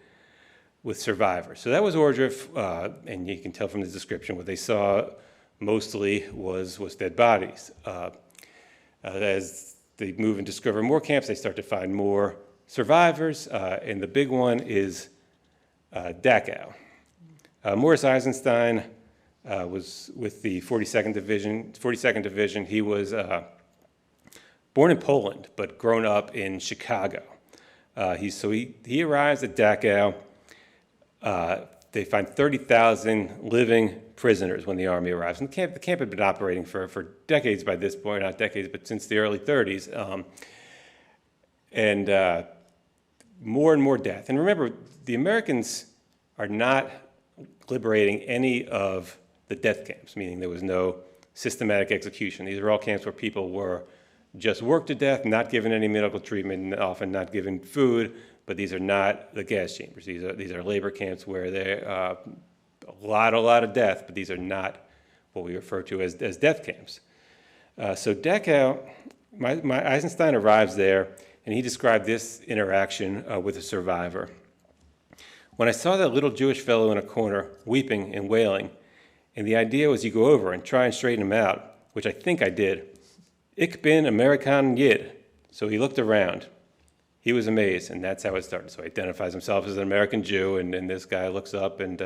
with survivors. So that was Ordruff, and you can tell from the description what they saw mostly was dead bodies. As they move and discover more camps, they start to find more survivors, and the big one is Dachau. Morris Eisenstein was with the 42nd Division. He was born in Poland, but grown up in Chicago. He arrives at Dachau. They find 30,000 living prisoners when the army arrives. And the camp had been operating for decades by this point, not decades, but since the early 30s. And more and more death. And remember, the Americans are not liberating any of the death camps, meaning there was no systematic execution. These are all camps where people were just worked to death, not given any medical treatment, often not given food, but these are not the gas chambers. These are labor camps where there a lot of death, but these are not what we refer to as death camps. So Dachau, my Eisenstein arrives there, and he described this interaction with a survivor. When I saw that little Jewish fellow in a corner, weeping and wailing, and the idea was you go over and try and straighten him out, which I think I did. Ich bin Amerikan Yid. So he looked around. He was amazed, and that's how it started. So he identifies himself as an American Jew, and this guy looks up and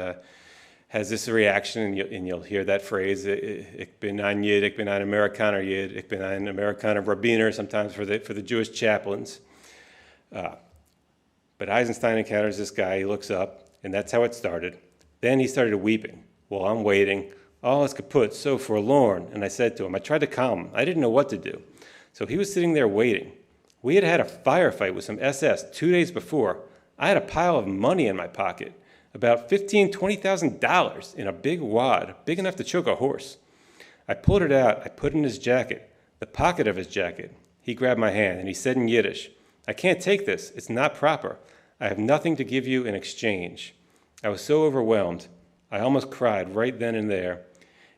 has this reaction, and you'll hear that phrase, Ich bin ein Yid, ich bin ein Amerikaner Yid, ich bin ein Amerikaner Rabbiner, sometimes for the Jewish chaplains. But Eisenstein encounters this guy, he looks up, and that's how it started. Then he started weeping. Well, I'm waiting. All is kaput, so forlorn. And I said to him, I tried to calm him. I didn't know what to do. So he was sitting there waiting. We had had a firefight with some SS 2 days before. I had a pile of money in my pocket, about $15,000, $20,000 in a big wad, big enough to choke a horse. I pulled it out. I put it in his jacket, the pocket of his jacket. He grabbed my hand, and he said in Yiddish, I can't take this. It's not proper. I have nothing to give you in exchange. I was so overwhelmed. I almost cried right then and there.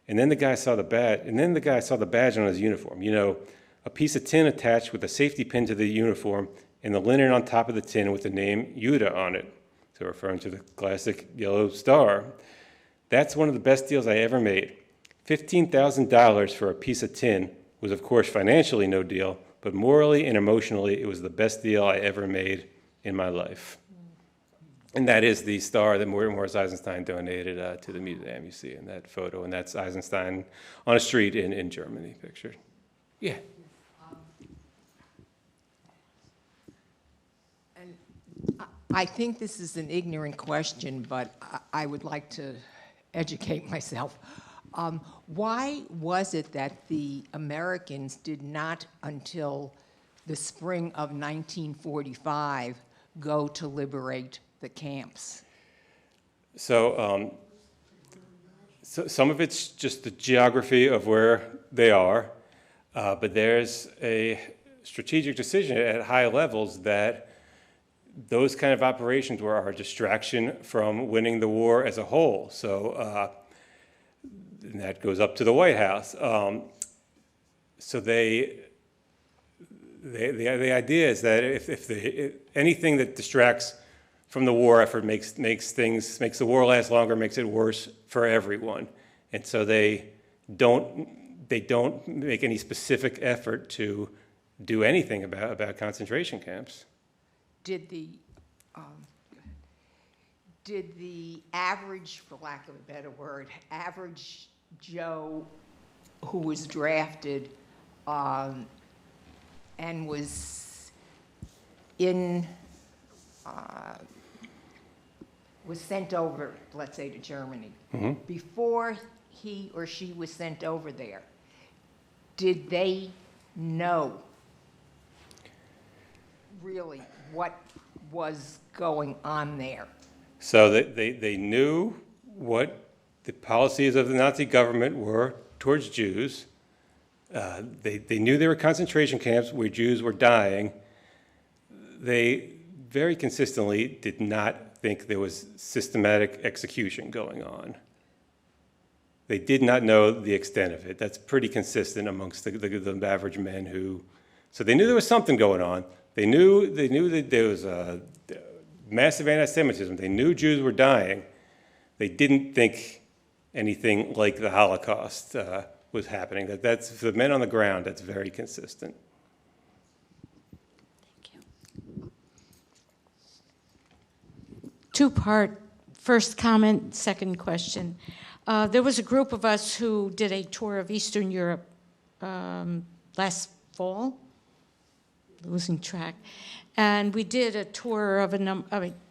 And then the guy saw the badge on his uniform. You know, a piece of tin attached with a safety pin to the uniform and the linen on top of the tin with the name Yuda on it. So referring to the classic yellow star. That's one of the best deals I ever made. $15,000 for a piece of tin was, of course, financially no deal, but morally and emotionally, it was the best deal I ever made in my life. And that is the star that Morris Eisenstein donated to the museum you see in that photo. And that's Eisenstein on a street in Germany pictured. Yeah. And I think this is an ignorant question, but I would like to educate myself. Why was it that the Americans did not, until the spring of 1945, go to liberate the camps? So some of it's just the geography of where they are, but there's a strategic decision at high levels that those kind of operations were a distraction from winning the war as a whole. So and that goes up to the White House. So the idea is that if anything that distracts from the war effort makes the war last longer, makes it worse for everyone, and so they don't make any specific effort to do anything about concentration camps. Did the average, for lack of a better word, average Joe, who was drafted and was was sent over, let's say, to Germany. Before he or she was sent over there, did they know really what was going on there? So they knew what the policies of the Nazi government were towards Jews. They knew there were concentration camps where Jews were dying. They very consistently did not think there was systematic execution going on. They did not know the extent of it. That's pretty consistent amongst the average men who, so they knew there was something going on. They knew that there was massive anti-Semitism. They knew Jews were dying. They didn't think anything like the Holocaust was happening. That's for the men on the ground. That's very consistent. Two-part, first comment, second question. There was a group of us who did a tour of Eastern Europe last fall, losing track, and we did a tour of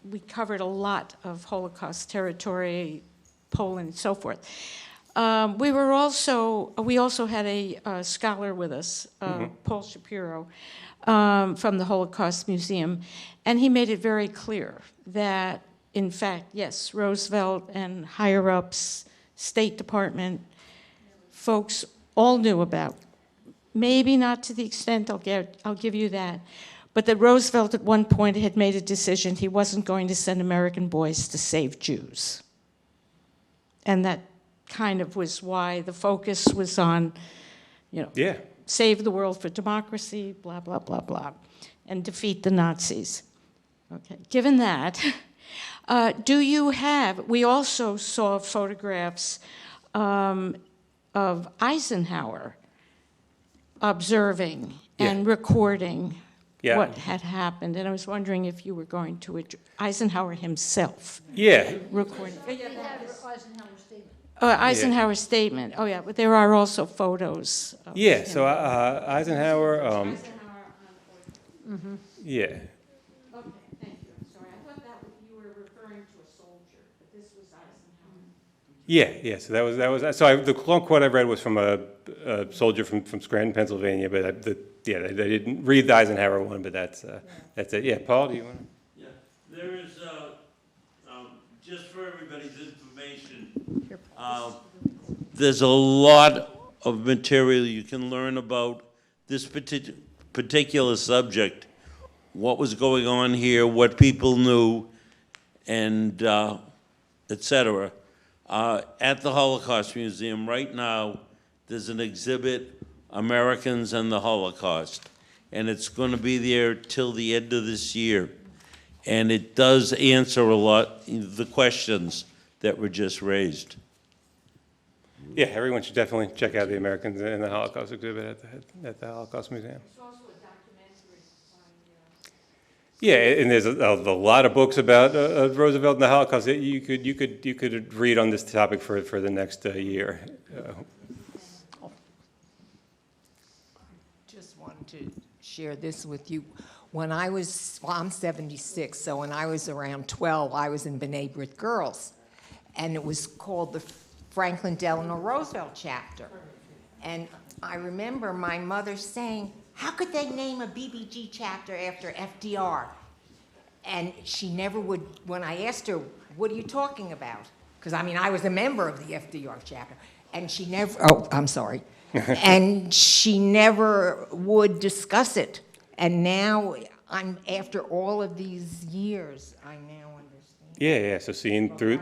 we covered a lot of Holocaust territory, Poland, and so forth. We also had a scholar with us, Paul Shapiro, from the Holocaust Museum, and he made it very clear that, in fact, yes, Roosevelt and higher-ups, State Department, folks all knew about. Maybe not to the extent, I'll give you that, but that Roosevelt at one point had made a decision he wasn't going to send American boys to save Jews. And that kind of was why the focus was on, save the world for democracy, blah, blah, blah, blah, and defeat the Nazis. Okay, given that, we also saw photographs of Eisenhower observing and recording what had happened. And I was wondering if you were going to, Eisenhower himself. Recording. Eisenhower's statement. Oh, yeah, but there are also photos. So Eisenhower, yeah. Okay, thank you. I'm sorry. I thought you were referring to a soldier, but this was Eisenhower. So that was. So the long quote I read was from a soldier from Scranton, Pennsylvania. But I didn't read the Eisenhower one. But that's it. Yeah, Paul, do you want to? Yeah, there is just for everybody's information. There's a lot of material you can learn about this particular subject, what was going on here, what people knew, and et cetera. At the Holocaust Museum right now, there's an exhibit, Americans and the Holocaust, and it's going to be there till the end of this year. And it does answer a lot of the questions that were just raised. Yeah, everyone should definitely check out the Americans and the Holocaust exhibit at the Holocaust Museum. There's also a documentary on Yeah, and there's a lot of books about Roosevelt and the Holocaust that you could read on this topic for the next year. Just wanted to share this with you. When I was, I'm 76, so when I was around 12, I was in B'nai B'rith Girls, and it was called the Franklin Delano Roosevelt chapter. And I remember my mother saying, how could they name a BBG chapter after FDR? And she never would, when I asked her, what are you talking about? Because, I was a member of the FDR chapter. And she never, I'm sorry. And she never would discuss it. And now, after all of these years, I now understand. Yeah. So seeing through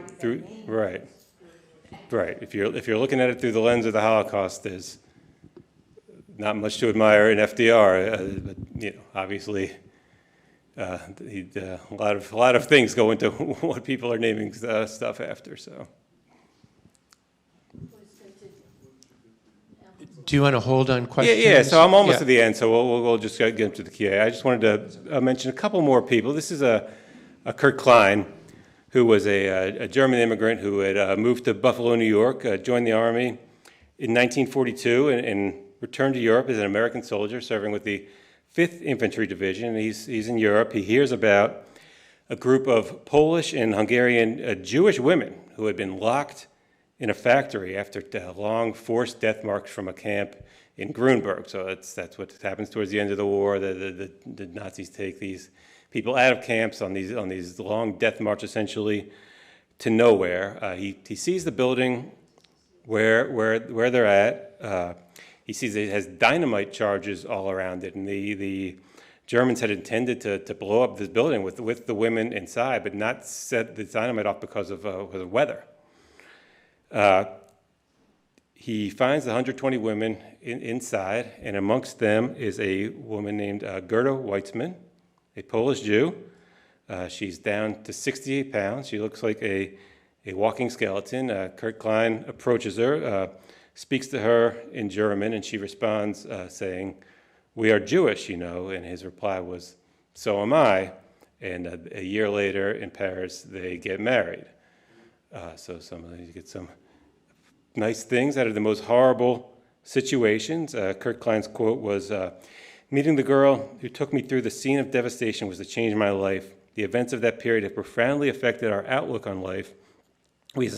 right. If you're looking at it through the lens of the Holocaust, there's not much to admire in FDR. But obviously, a lot of things go into what people are naming stuff after. So. Do you want to hold on questions? Yeah. So I'm almost at the end, so we'll just get into the Q&A. I just wanted to mention a couple more people. This is a Kurt Klein, who was a German immigrant who had moved to Buffalo, New York, joined the Army, in 1942 and returned to Europe as an American soldier serving with the 5th Infantry Division. He's in Europe. He hears about a group of Polish and Hungarian Jewish women who had been locked in a factory after long forced death march from a camp in Grunberg. So that's what happens towards the end of the war. The Nazis take these people out of camps on these long death march, essentially to nowhere. He sees the building where they're at. He sees it has dynamite charges all around it, and the Germans had intended to blow up this building with the women inside, but not set the dynamite off because of weather. He finds the 120 women inside, and amongst them is a woman named Gerda Weitzman, a Polish Jew. She's down to 68 pounds. She looks like a walking skeleton. Kurt Klein approaches her, speaks to her in German, and she responds saying, "We are Jewish, you know," and his reply was, "So am I." And a year later in Paris, they get married. So you get some nice things out of the most horrible situations. Kurt Klein's quote was, "Meeting the girl who took me through the scene of devastation was to change my life. The events of that period have profoundly affected our outlook on life. We have a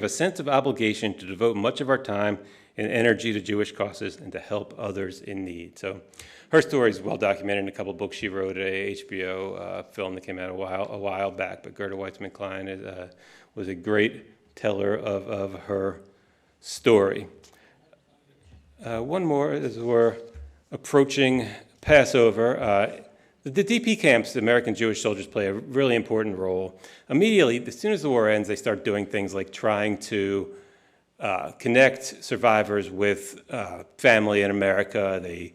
sense of obligation to devote much of our time and energy to Jewish causes and to help others in need." So her story is well documented in a couple of books she wrote, a HBO film that came out a while back. But Gerda Weitzman Klein was a great teller of her story. One more, as we're approaching Passover. The DP camps, the American Jewish soldiers, play a really important role. Immediately, as soon as the war ends, they start doing things like trying to connect survivors with family in America. They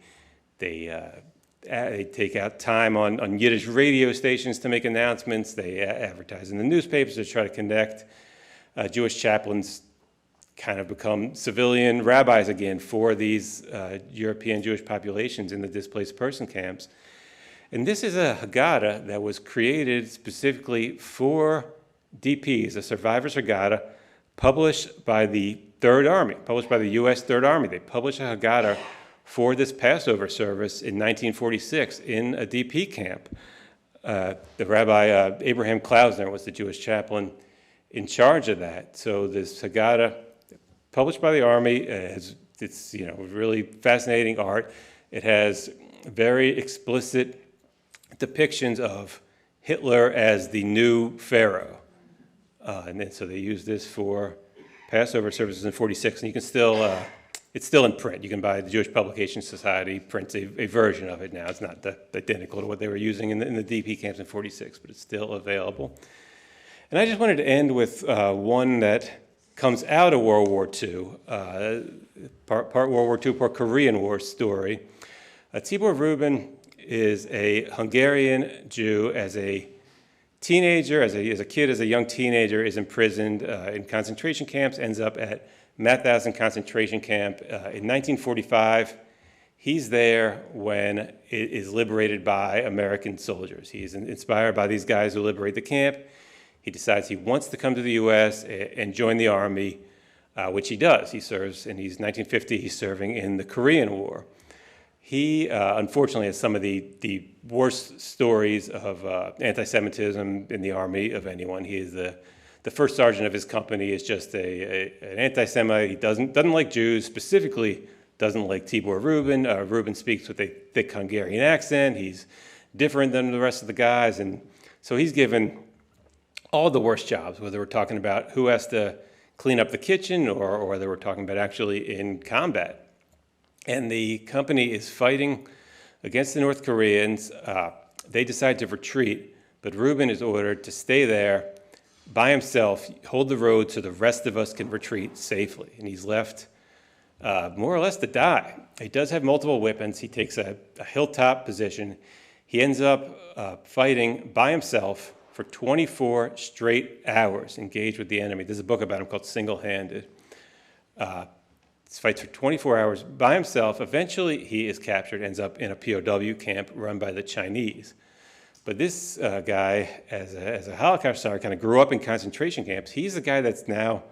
take out time on Yiddish radio stations to make announcements. They advertise in the newspapers to try to connect. Jewish chaplains kind of become civilian rabbis again for these European Jewish populations in the displaced person camps. And this is a Haggadah that was created specifically for DPs, a survivor's Haggadah, published by the Third Army, published by the U.S. Third Army. They published a Haggadah for this Passover service in 1946 in a DP camp. The Rabbi Abraham Klausner was the Jewish chaplain in charge of that. So this Haggadah, published by the Army, it's really fascinating art. It has very explicit depictions of Hitler as the new Pharaoh. And then so they use this for Passover services in 46, and you can still, it's still in print. You can buy the Jewish Publication Society prints a version of it now. It's not identical to what they were using in the DP camps in 46, but it's still available. And I just wanted to end with one that comes out of World War II, part World War II, part Korean War story. Tibor Rubin is a Hungarian Jew. As a teenager, as a young teenager, is imprisoned in concentration camps, ends up at Mauthausen concentration camp. In 1945, he's there when it is liberated by American soldiers. He's inspired by these guys who liberate the camp. He decides he wants to come to the U.S. and join the Army, which he does. He serves, and he's 1950, he's serving in the Korean War. He, unfortunately, has some of the worst stories of anti-Semitism in the Army of anyone. He is the first sergeant of his company is just an anti-Semite. He doesn't like Jews, specifically doesn't like Tibor Rubin. Rubin speaks with a thick Hungarian accent. He's different than the rest of the guys, and so he's given all the worst jobs, whether we're talking about who has to clean up the kitchen or whether we're talking about actually in combat. And the company is fighting against the North Koreans. They decide to retreat, but Rubin is ordered to stay there by himself, hold the road so the rest of us can retreat safely. And he's left more or less to die. He does have multiple weapons. He takes a hilltop position. He ends up fighting by himself for 24 straight hours, engaged with the enemy. There's a book about him called Single-Handed. He fights for 24 hours by himself. Eventually, he is captured, ends up in a POW camp run by the Chinese. But this guy, as a Holocaust survivor, kind of grew up in concentration camps. He's the guy that's now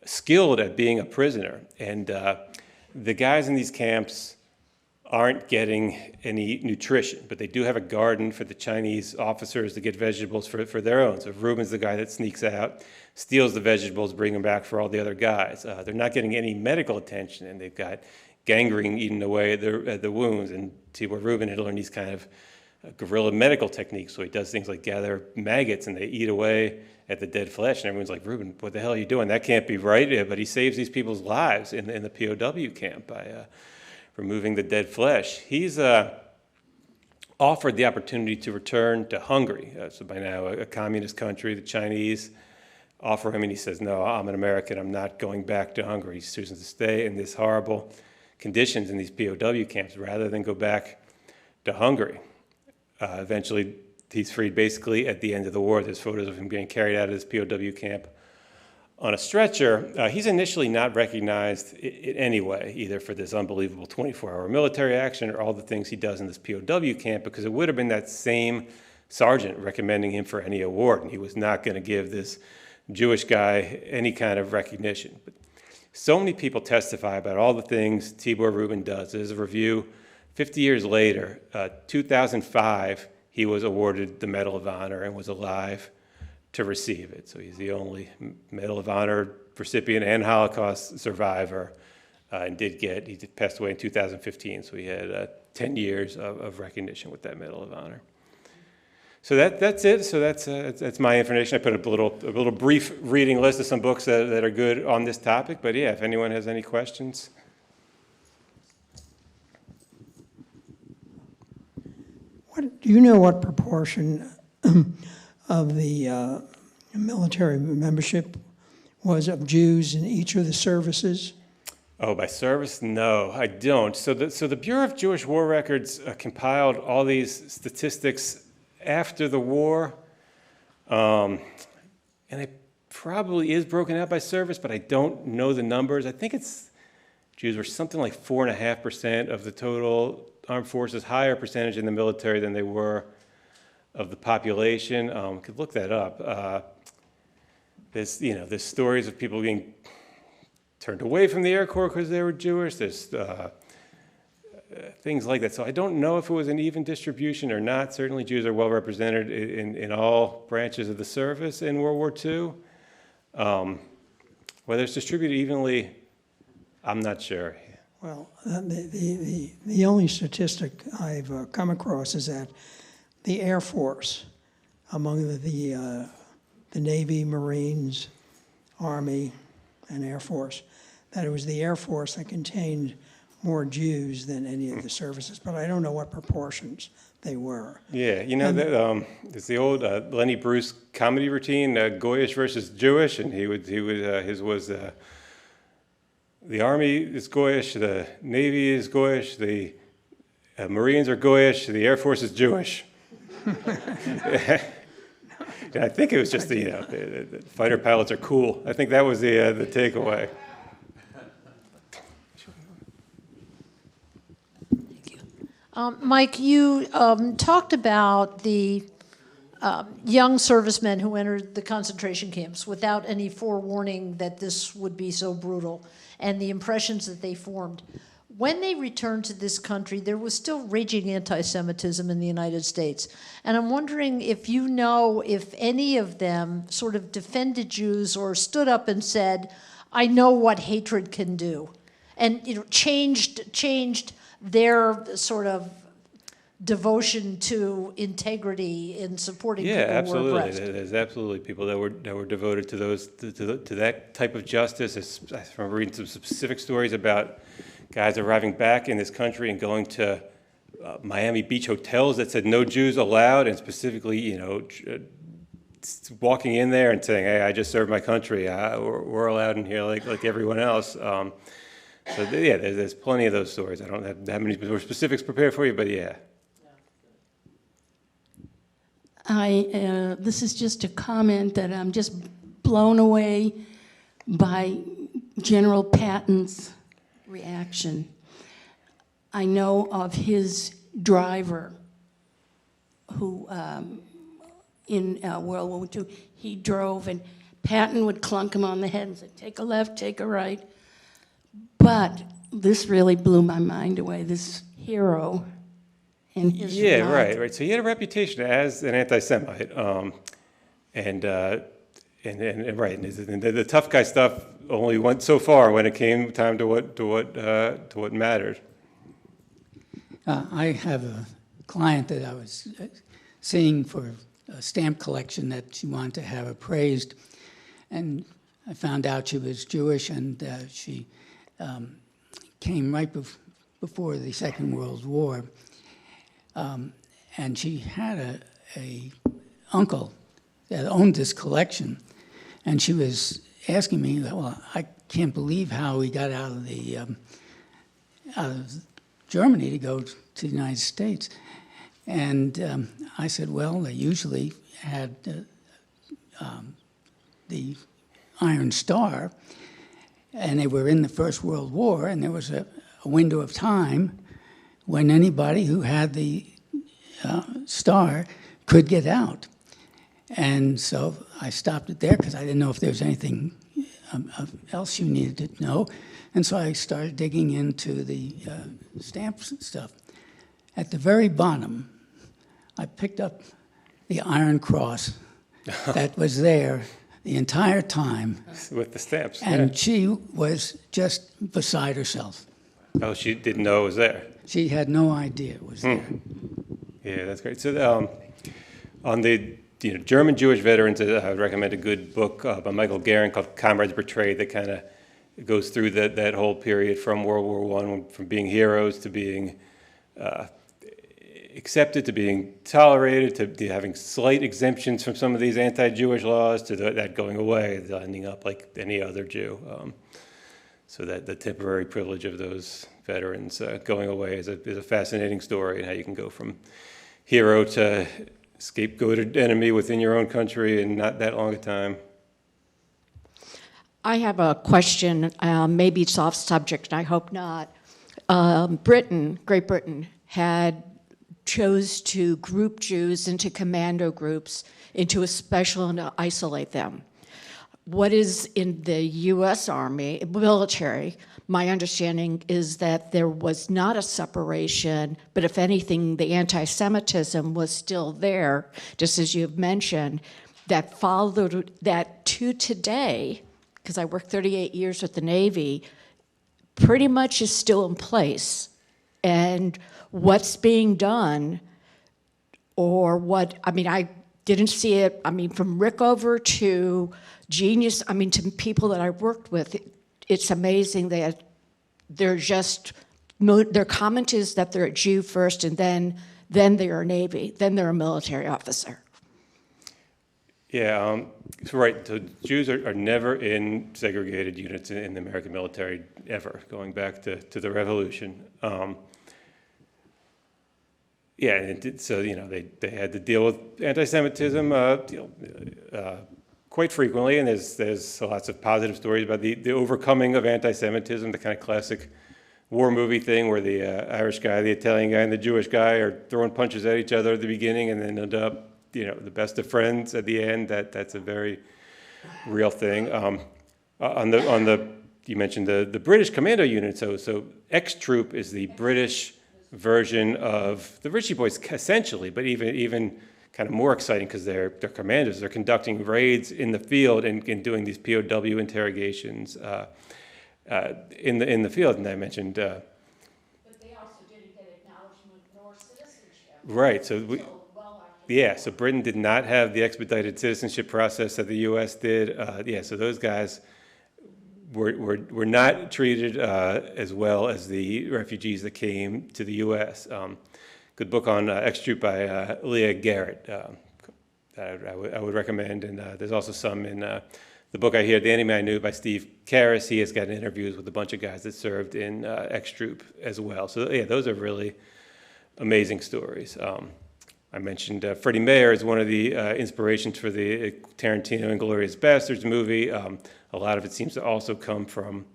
skilled at being a prisoner. And the guys in these camps aren't getting any nutrition, but they do have a garden for the Chinese officers to get vegetables for their own. So Reuben's the guy that sneaks out, steals the vegetables, bring them back for all the other guys. They're not getting any medical attention, and they've got gangrene eating away at the wounds. And Tibor Reuben had learned these kind of guerrilla medical techniques. So he does things like gather maggots, and they eat away at the dead flesh. And everyone's like, Reuben, what the hell are you doing? That can't be right. Yeah, but he saves these people's lives in the POW camp by removing the dead flesh. He's offered the opportunity to return to Hungary. So by now, a communist country, the Chinese offer him, and he says, no, I'm an American. I'm not going back to Hungary. He's choosing to stay in these horrible conditions in these POW camps rather than go back to Hungary. Eventually, he's freed basically at the end of the war. There's photos of him being carried out of his POW camp on a stretcher. He's initially not recognized in any way, either for this unbelievable 24-hour military action or all the things he does in this POW camp, because it would have been that same sergeant recommending him for any award, and he was not going to give this Jewish guy any kind of recognition. But so many people testify about all the things Tibor Reuben does. There's a review 50 years later, 2005, he was awarded the Medal of Honor and was alive to receive it. So he's the only Medal of Honor recipient and Holocaust survivor, and he passed away in 2015, so he had 10 years of recognition with that Medal of Honor. So that's it. So that's my information. I put a little brief reading list of some books that are good on this topic, but yeah, if anyone has any questions. Do you know what proportion of the military membership was of Jews in each of the services? Oh, by service? No, I don't. So the Bureau of Jewish War Records compiled all these statistics after the war, and it probably is broken out by service, but I don't know the numbers. I think Jews were something like 4.5% of the total armed forces, higher percentage in the military than they were of the population. Could look that up. There's stories of people being turned away from the Air Corps because they were Jewish. There's things like that. So I don't know if it was an even distribution or not. Certainly Jews are well represented in all branches of the service in World War II. Whether it's distributed evenly, I'm not sure. Well, the only statistic I've come across is that the Air Force, among the Navy, Marines, Army, and Air Force, that it was the Air Force that contained more Jews than any of the services, but I don't know what proportions they were. Yeah, it's the old Lenny Bruce comedy routine, Goyish versus Jewish, and his was the Army is Goyish, the Navy is Goyish, the Marines are Goyish, the Air Force is Jewish. I think it was just the fighter pilots are cool. I think that was the takeaway. Mike, you talked about the young servicemen who entered the concentration camps without any forewarning that this would be so brutal and the impressions that they formed. When they returned to this country, there was still raging anti-Semitism in the United States. And I'm wondering if you know if any of them sort of defended Jews or stood up and said, I know what hatred can do, and changed their sort of devotion to integrity in supporting people who were oppressed. Yeah, absolutely. There's absolutely people that were devoted to those to that type of justice. I remember reading some specific stories about guys arriving back in this country and going to Miami Beach hotels that said no Jews allowed, and specifically, walking in there and saying, "Hey, I just served my country. We're allowed in here like everyone else." There's plenty of those stories. I don't have that many specifics prepared for you, but yeah. This is just a comment that I'm just blown away by General Patton's reaction. I know of his driver who, in World War II, he drove, and Patton would clunk him on the head and say, take a left, take a right. But this really blew my mind away, this hero in his Yeah, regard. right. So he had a reputation as an anti-Semite, and right, and the tough guy stuff only went so far when it came time to what mattered. I have a client that I was seeing for a stamp collection that she wanted to have appraised, and I found out she was Jewish, and she came right before the Second World War, and she had a uncle that owned this collection, and she was asking me, well, I can't believe how he got out of Germany to go to the United States. And I said, well, they usually had the Iron Star, and they were in the First World War, and there was a window of time when anybody who had the star could get out. And so I stopped it there because I didn't know if there was anything else you needed to know. And so I started digging into the stamps and stuff. At the very bottom, I picked up the Iron Cross that was there the entire time. With the stamps, And yeah. she was just beside herself. Oh, she didn't know it was there. She had no idea it was there. Yeah, that's great. So on the German Jewish veterans, I would recommend a good book by Michael Guerin called Comrades Betrayed that kind of goes through that whole period from World War I, from being heroes to being accepted, to being tolerated, to having slight exemptions from some of these anti-Jewish laws, to that going away, ending up like any other Jew. So that the temporary privilege of those veterans going away is a fascinating story, and how you can go from hero to scapegoated enemy within your own country in not that long a time. I have a question. Maybe it's off subject, and I hope not. Great Britain, had chose to group Jews into commando groups, into a special, and to isolate them. What is in the U.S. Army, military, my understanding is that there was not a separation, but if anything, the anti-Semitism was still there, just as you've mentioned, that followed that to today, because I worked 38 years with the Navy, pretty much is still in place. And what's being done, or what, I mean, I didn't see it, I mean, from Rickover to Genius, I mean, to people that I worked with, it's amazing that they're just, their comment is that they're a Jew first, and then they're a Navy, then they're a military officer. Yeah, so right. So Jews are never in segregated units in the American military ever, going back to the Revolution. Yeah, and so they had to deal with anti-Semitism quite frequently, and there's lots of positive stories about the overcoming of anti-Semitism, the kind of classic war movie thing where the Irish guy, the Italian guy, and the Jewish guy are throwing punches at each other at the beginning, and then end up the best of friends at the end. That's a very real thing. You mentioned the British commando unit. So X-Troop is the British version of the Ritchie Boys, essentially, but even kind of more exciting because they're commanders. They're conducting raids in the field and doing these POW interrogations in the field. And I mentioned. But they also didn't get acknowledgement nor citizenship. Right. So Britain did not have the expedited citizenship process that the U.S. did. So those guys were not treated as well as the refugees that came to the U.S. Good book on X-Troop by Leah Garrett that I would recommend. And there's also some in the book I hear, The Enemy I Knew by Steve Karras. He has got interviews with a bunch of guys that served in X-Troop as well. So yeah, those are really amazing stories. I mentioned Freddie Mayer is one of the inspirations for the Tarantino Inglourious Basterds movie. A lot of it seems to also come from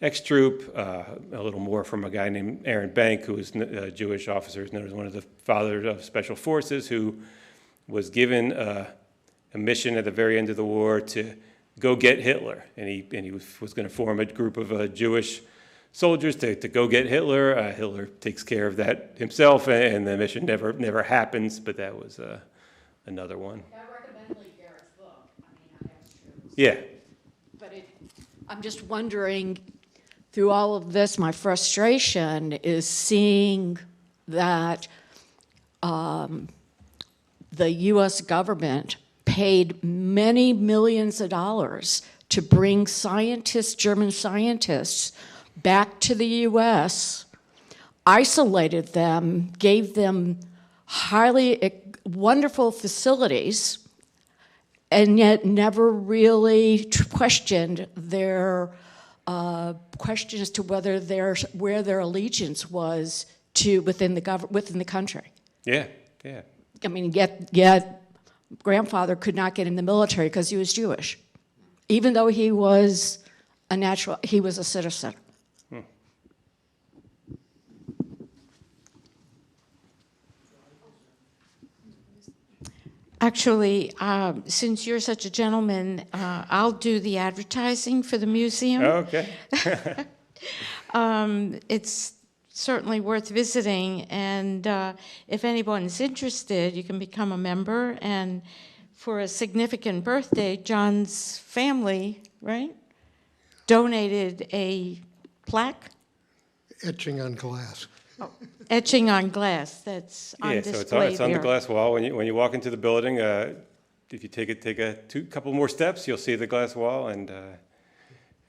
X-Troop, a little more from a guy named Aaron Bank, who was a Jewish officer, known as one of the fathers of Special Forces, who was given a mission at the very end of the war to go get Hitler, and he was going to form a group of Jewish soldiers to go get Hitler. Hitler takes care of that himself, and the mission never happens. But that was another one. I recommend Lee Garrett's book. I mean, I have to. Yeah. But I'm just wondering, through all of this, my frustration is seeing that the U.S. government paid many millions of dollars to bring scientists, German scientists, back to the U.S., isolated them, gave them wonderful facilities, and yet never really questioned their question as to whether where their allegiance was to within the country. Yeah, yeah. I mean, yet grandfather could not get in the military because he was Jewish, even though he was a citizen. Actually, since you're such a gentleman, I'll do the advertising for the museum. Oh, okay. It's certainly worth visiting, and if anyone's interested, you can become a member. And for a significant birthday, John's family, right, donated a plaque. Etching on glass. Oh, etching on glass. That's on display so it's on the there. glass wall. When you walk into the building, if you take a couple more steps, you'll see the glass wall, and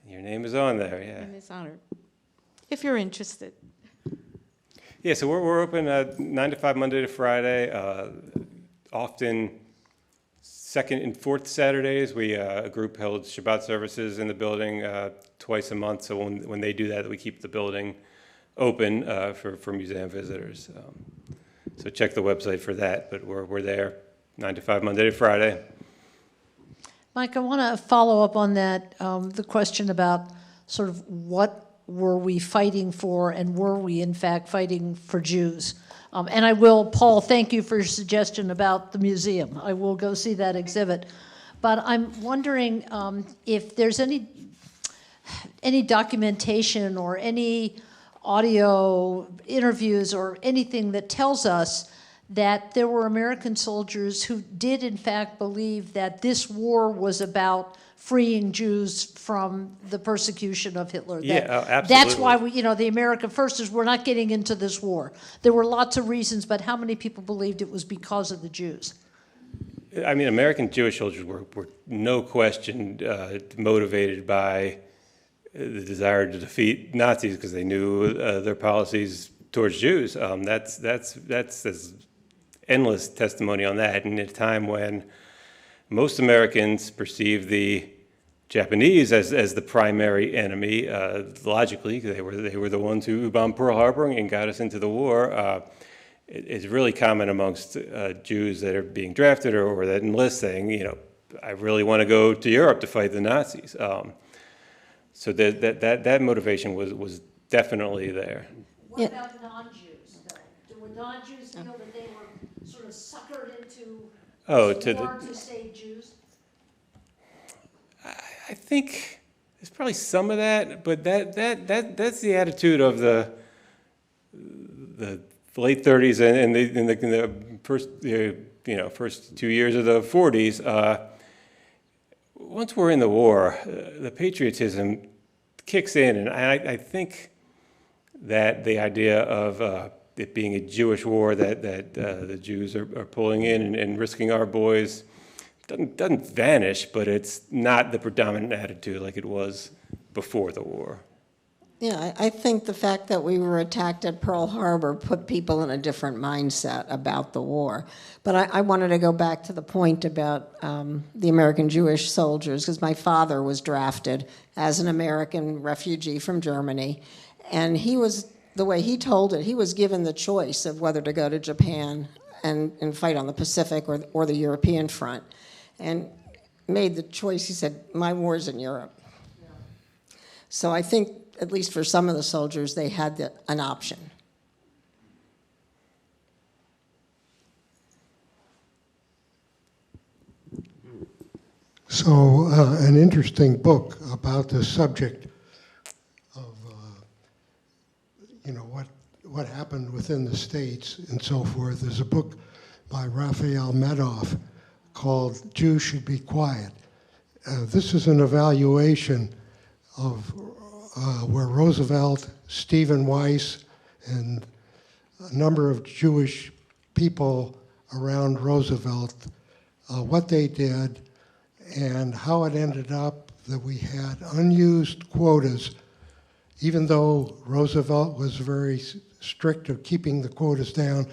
your name is on there. Yeah. And it's honored. If you're interested. Yeah. So we're open 9 to 5 Monday to Friday. Often second and fourth Saturdays, a group holds Shabbat services in the building twice a month. So when they do that, we keep the building open for museum visitors. So check the website for that, but we're there 9 to 5 Monday to Friday. Mike, I want to follow up on that, the question about sort of what were we fighting for, and were we in fact fighting for Jews? And I will, Paul, thank you for your suggestion about the museum. I will go see that exhibit. But I'm wondering if there's any documentation or any audio interviews or anything that tells us that there were American soldiers who did in fact believe that this war was about freeing Jews from the persecution of Hitler. Absolutely. That's why the America First is we're not getting into this war. There were lots of reasons, but how many people believed it was because of the Jews? I mean, American Jewish soldiers were no question motivated by the desire to defeat Nazis because they knew their policies towards Jews. That's endless testimony on that. And at a time when most Americans perceived the Japanese as the primary enemy, logically, because they were the ones who bombed Pearl Harbor and got us into the war. It's really common amongst Jews that are being drafted or that enlist, saying, I really want to go to Europe to fight the Nazis. So that motivation was definitely there. What about non-Jews, though? Were non-Jews feel that they were sort of suckered into war to save Jews? I think there's probably some of that, but that's the attitude of the late 30s and the first 2 years of the 40s. Once we're in the war, the patriotism kicks in, and I think that the idea of it being a Jewish war that the Jews are pulling in and risking our boys doesn't vanish, but it's not the predominant attitude like it was before the war. Yeah, I think the fact that we were attacked at Pearl Harbor put people in a different mindset about the war. But I wanted to go back to the point about the American Jewish soldiers, because my father was drafted as an American refugee from Germany, and he was, the way he told it, he was given the choice of whether to go to Japan and fight on the Pacific or the European front, and made the choice. He said, my war's in Europe. Yeah. So I think, at least for some of the soldiers, they had an option. So, an interesting book about the subject of, what happened within the states and so forth. There's a book by Raphael Medoff called Jews Should Be Quiet. This is an evaluation of where Roosevelt, Stephen Weiss, and a number of Jewish people around Roosevelt, what they did, and how it ended up that we had unused quotas, even though Roosevelt was very strict of keeping the quotas down.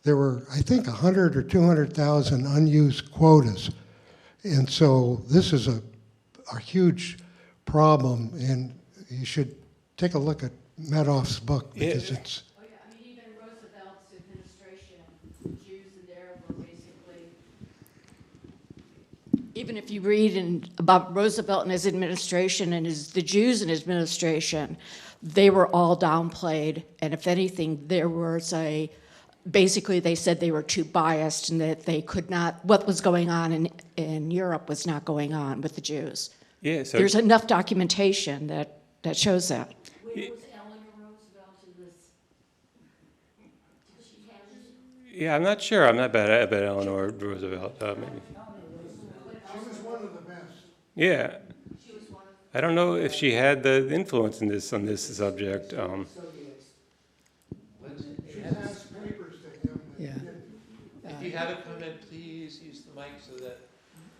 There were, I think, 100 or 200,000 unused quotas. And so this is a huge problem, and you should take a look at Medoff's book because it's... Oh, yeah, I mean, even Roosevelt's administration, Jews in there were basically, even if you read about Roosevelt and his administration and the Jews in his administration, they were all downplayed. And if anything, there was basically they said they were too biased and that they could not, what was going on in Europe was not going on with the Jews. Yeah, so there's enough documentation that shows that. Where was Eleanor Roosevelt in this? Did she have this? yeah, I'm not sure. I'm not about Eleanor Roosevelt. Maybe. She was one of the best. Yeah. I don't know if she had the influence on this subject. She passed papers to him. Yeah. If you have a comment, please use the mic so that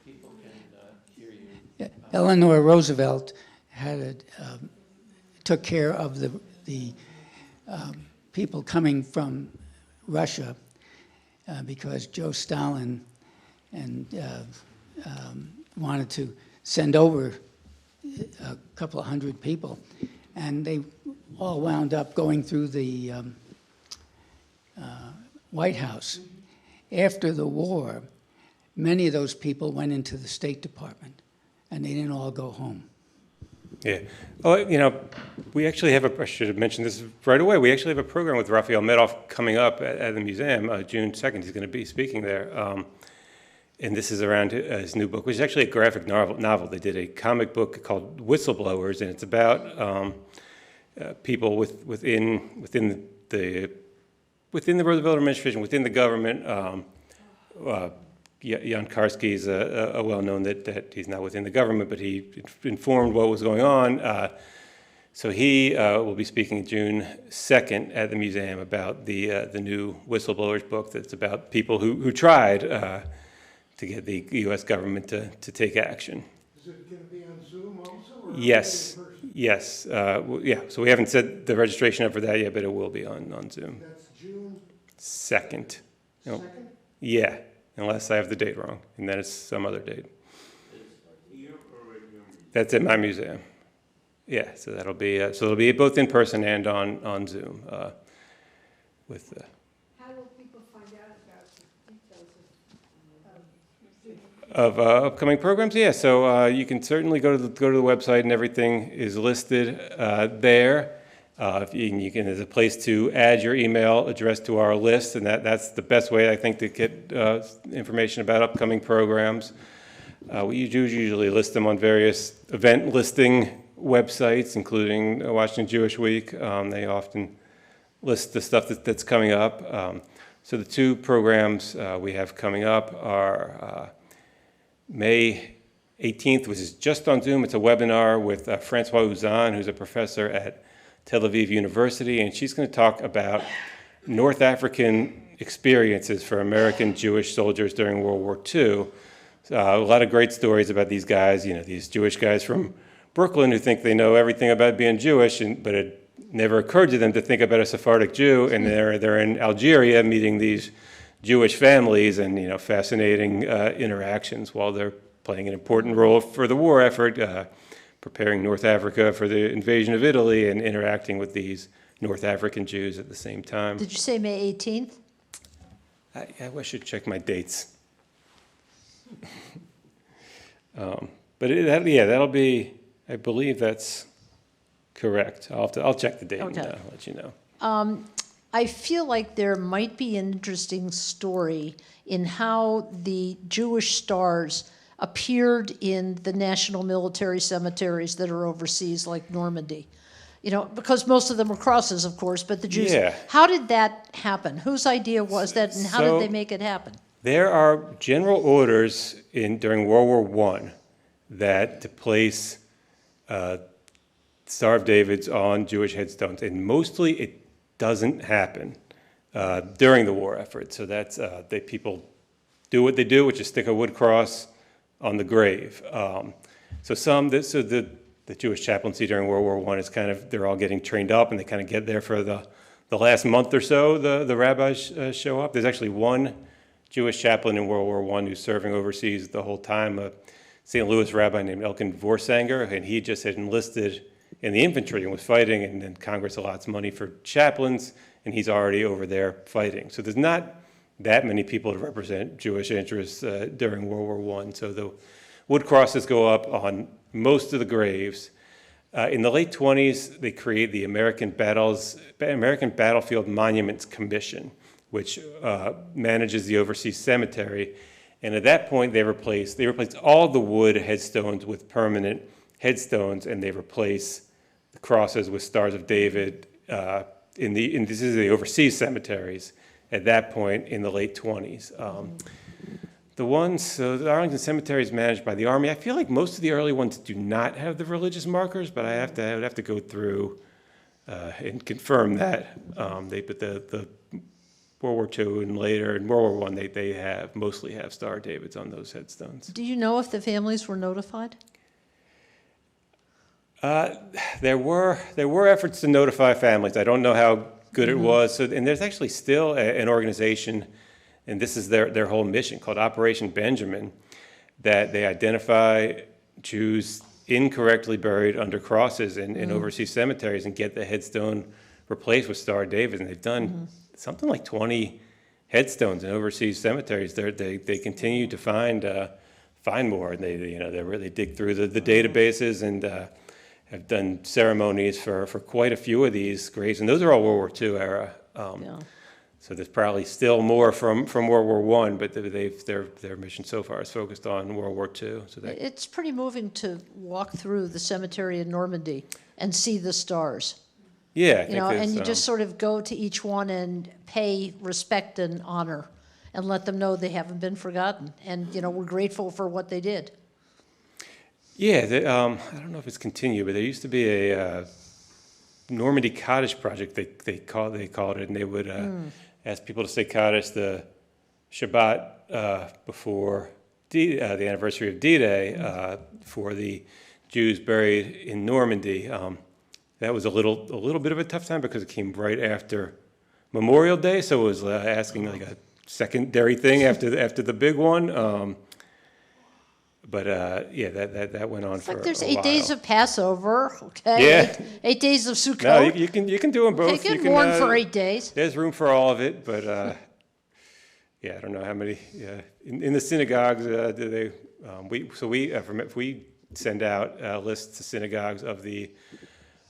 people can hear you. Eleanor Roosevelt took care of the people coming from Russia because Joe Stalin wanted to send over a couple of hundred people, and they all wound up going through the White House. After the war, many of those people went into the State Department, and they didn't all go home. Yeah. Oh, we actually have I should have mentioned this right away. We actually have a program with Raphael Medoff coming up at the museum, June 2nd. He's going to be speaking there. And this is around his new book, which is actually a graphic novel. They did a comic book called Whistleblowers, and it's about people within the Roosevelt administration, within the government. Jan Karski is a well-known that he's not within the government, but he informed what was going on. So he will be speaking June 2nd at the museum about the new Whistleblowers book that's about people who tried to get the U.S. government to take action. Is it going to be on Zoom also? Or Yes. Yes. Yeah. So we haven't set the registration up for that yet, but it will be on Zoom. That's June 2nd. 2nd? Yeah, unless I have the date wrong, and then it's some other date. That's at my museum. Yeah, so that'll be it'll be both in person and on Zoom. How will people find out about the details Of upcoming programs, yeah. So you can certainly go to the website, and everything is listed there. You can, there's a place to add your email address to our list, and that's the best way, I think, to get information about upcoming programs. We usually list them on various event listing websites, including Washington Jewish Week. They often list the stuff that's coming up. So the two programs we have coming up are May 18th, which is just on Zoom. It's a webinar with Francois Uzan, who's a professor at Tel Aviv University, and she's going to talk about North African experiences for American Jewish soldiers during World War II. A lot of great stories about these guys, these Jewish guys from Brooklyn who think they know everything about being Jewish, but it never occurred to them to think about a Sephardic Jew, and they're in Algeria meeting these Jewish families and fascinating interactions while they're playing an important role for the war effort, preparing North Africa for the invasion of Italy and interacting with these North African Jews at the same time. Did you say May 18th? I should check my dates. But that'll be, I believe that's correct. I'll check the date and let you know. I feel like there might be an interesting story in how the Jewish stars appeared in the national military cemeteries that are overseas, like Normandy? You know, because most of them were crosses, of course, but the Jews. Yeah. How did that happen? Whose idea was that, and how did they make it happen? There are general orders during World War I that to place Star of David's on Jewish headstones, and mostly it doesn't happen during the war effort. So that's people do what they do, which is stick a wood cross on the grave. The Jewish chaplaincy during World War I is they're all getting trained up, and they kind of get there for the last month or so. The rabbis show up. There's actually one Jewish chaplain in World War I who's serving overseas the whole time, a St. Louis rabbi named Elkin Vorsanger, and he just had enlisted in the infantry and was fighting, and then Congress allots money for chaplains, and he's already over there fighting. So there's not that many people to represent Jewish interests during World War I. So the wood crosses go up on most of the graves. In the late 20s, they create the American Battlefield Monuments Commission, which manages the overseas cemetery. And at that point, they replaced all the wood headstones with permanent headstones, and they replace the crosses with Stars of David this is the overseas cemeteries at that point in the late 20s. The Arlington Cemetery is managed by the Army. I feel like most of the early ones do not have the religious markers, but I would have to go through and confirm that. But the World War II and later in World War I, they mostly have Star of Davids on those headstones. Do you know if the families were notified? There were efforts to notify families. I don't know how good it was. And there's actually still an organization, and this is their whole mission, called Operation Benjamin, that they identify Jews incorrectly buried under crosses in overseas cemeteries and get the headstone replaced with Star of David. And they've done something like 20 headstones in overseas cemeteries. They continue to find more, and they really dig through the databases and have done ceremonies for quite a few of these graves, and those are all World War II era. So there's probably still more from World War I, but their mission so far is focused on World War II. So It's pretty moving to walk through the cemetery in Normandy and see the stars. Yeah, And you just sort of go to each one and pay respect and honor, and let them know they haven't been forgotten, and we're grateful for what they did. Yeah, I don't know if it's continued, but there used to be a Normandy Cottage project. They called it, and they would ask people to say Kaddish the Shabbat before the anniversary of D-Day for the Jews buried in Normandy. That was a little bit of a tough time because it came right after Memorial Day, so it was asking like a secondary thing after the big one. That went on for a while. There's 8 days of Passover, okay? Yeah. 8 days of Sukkot. No, you can do them both. Okay, you can mourn for 8 days. There's room for all of it, but I don't know how many. In the synagogues, we send out lists to synagogues of the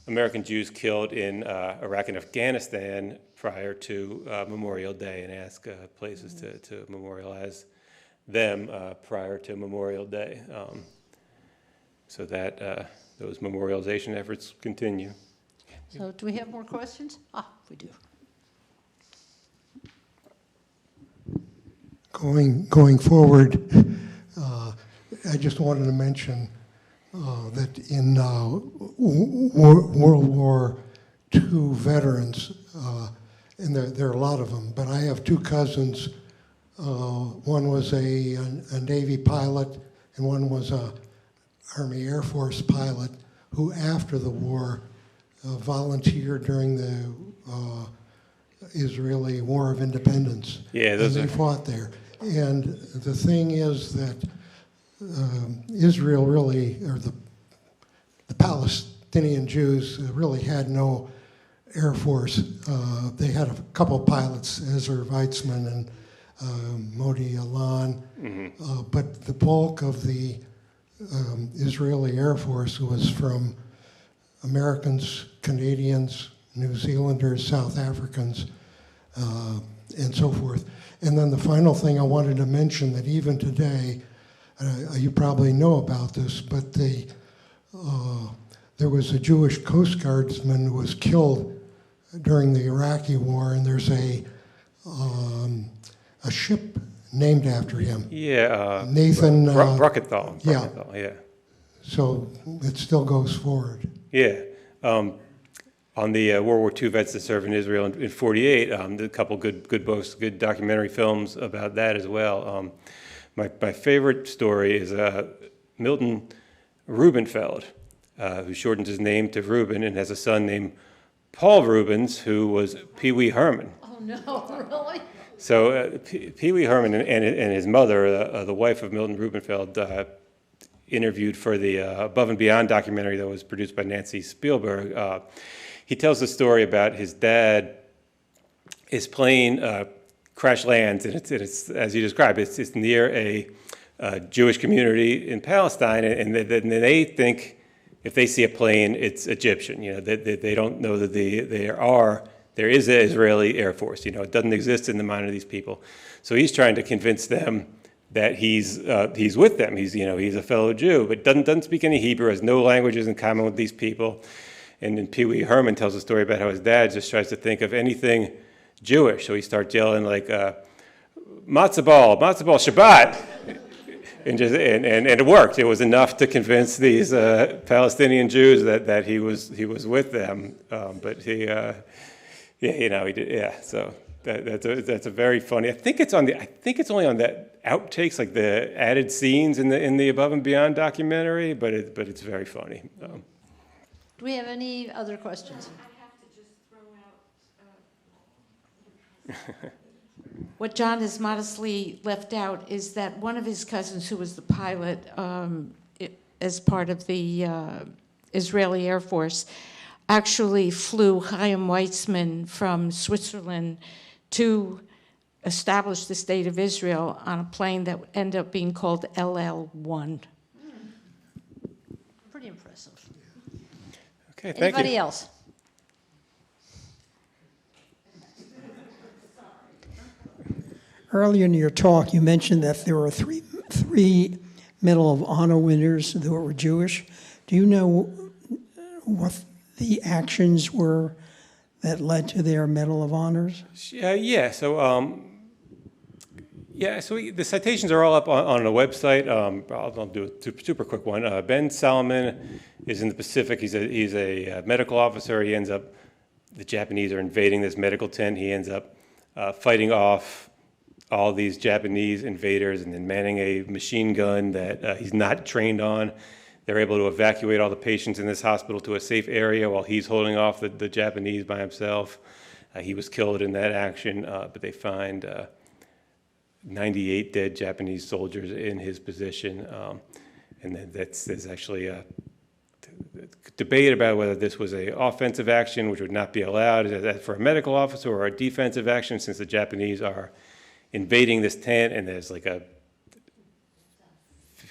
American Jews killed in Iraq and Afghanistan prior to Memorial Day, and ask places to memorialize them prior to Memorial Day, so that those memorialization efforts continue. So do we have more questions? We do. Going forward, I just wanted to mention that in World War II veterans, and there are a lot of them, but I have two cousins. One was a Navy pilot, and one was a Army Air Force pilot who, after the war, volunteered during the Israeli War of Independence. Yeah, and they fought there. And the thing is that Israel really, or the Palestinian Jews really had no Air Force. They had a couple pilots, Ezra Weizmann and Modi Alan, but the bulk of the Israeli Air Force was from Americans, Canadians, New Zealanders, South Africans, and so forth. And then the final thing I wanted to mention, that even today, You probably know about this, but there was a Jewish Coast Guardsman who was killed during the Iraqi War, and there's a ship named after him. Yeah. Nathan. Bruckenthal. Yeah. Yeah. So it still goes forward. Yeah. On the World War II vets that served in Israel in 48, a couple good books, good documentary films about that as well. My favorite story is Milton Rubenfeld, who shortens his name to Reuben and has a son named Paul Rubens, who was Pee Wee Herman. Oh, no, really? So Pee Wee Herman and his mother, the wife of Milton Rubenfeld, interviewed for the Above and Beyond documentary that was produced by Nancy Spielberg. He tells the story about his dad. His plane crash lands, and it's as you described. It's near a Jewish community in Palestine, and they think if they see a plane, it's Egyptian. You know, they don't know that there is an Israeli Air Force. You know, it doesn't exist in the mind of these people. So he's trying to convince them that he's with them. He's a fellow Jew, but doesn't speak any Hebrew, has no languages in common with these people. And then Pee Wee Herman tells a story about how his dad just tries to think of anything Jewish. So he starts yelling like, matzah ball, Shabbat. And it worked. It was enough to convince these Palestinian Jews that he was with them. But he did. Yeah. So that's a very funny. I think it's only on that outtakes, like the added scenes in the Above and Beyond documentary. But it's very funny. Do we have any other questions? I have to just throw out, what John has modestly left out is that one of his cousins, who was the pilot as part of the Israeli Air Force, actually flew Chaim Weizmann from Switzerland to establish the state of Israel on a plane that ended up being called LL-1. Pretty impressive. Okay, thank Anybody you. else? Earlier in your talk, you mentioned that there were three Medal of Honor winners that were Jewish. Do you know what the actions were that led to their Medal of Honors? Yeah. So the citations are all up on the website. I'll do a super quick one. Ben Salomon is in the Pacific. He's a medical officer. The Japanese are invading this medical tent. He ends up fighting off all these Japanese invaders and then manning a machine gun that he's not trained on. They're able to evacuate all the patients in this hospital to a safe area while he's holding off the Japanese by himself. He was killed in that action, but they find 98 dead Japanese soldiers in his position. And then there's actually a debate about whether this was an offensive action, which would not be allowed for a medical officer, or a defensive action, since the Japanese are invading this tent, and there's like a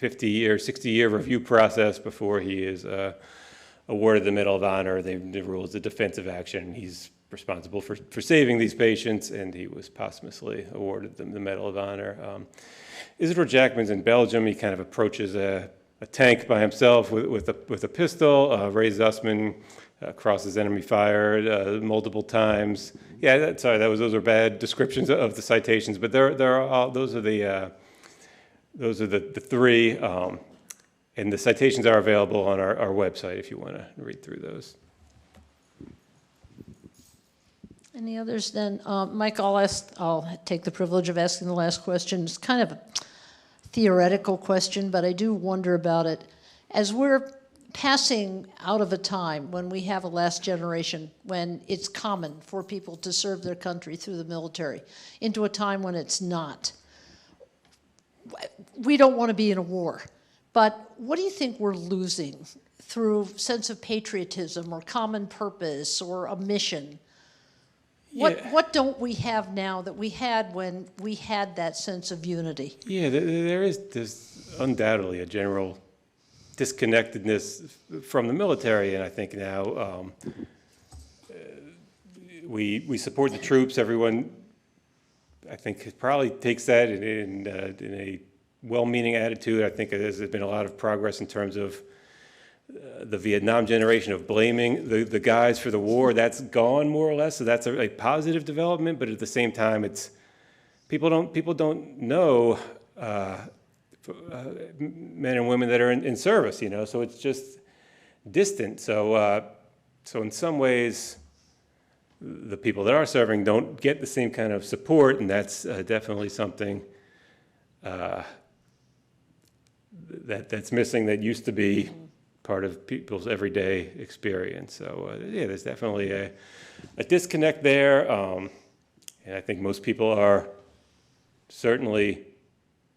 50-year, 60-year review process before he is awarded the Medal of Honor. The rule is a defensive action. He's responsible for saving these patients, and he was posthumously awarded the Medal of Honor. Isidore Jackman's in Belgium. He kind of approaches a tank by himself with a pistol. Ray Zussman crosses enemy fire multiple times. Yeah, those are bad descriptions of the citations, but those are the three, and the citations are available on our website if you want to read through those. Any others then? Mike, I'll take the privilege of asking the last question. It's kind of a theoretical question, but I do wonder about it. As we're passing out of a time when we have a last generation, when it's common for people to serve their country through the military, into a time when it's not. We don't want to be in a war, but what do you think we're losing through sense of patriotism or common purpose or a mission? What don't we have now that we had when we had that sense of unity? Yeah, there's undoubtedly a general disconnectedness from the military, and I think now we support the troops. Everyone, I think, probably takes that in a well-meaning attitude. I think there's been a lot of progress in terms of the Vietnam generation of blaming the guys for the war. That's gone more or less, so that's a positive development. But at the same time, it's people don't know men and women that are in service, you know. So it's just distant. So in some ways, the people that are serving don't get the same kind of support, and that's definitely something that's missing. That used to be part of people's everyday experience. So yeah, there's definitely a disconnect there, and I think most people are certainly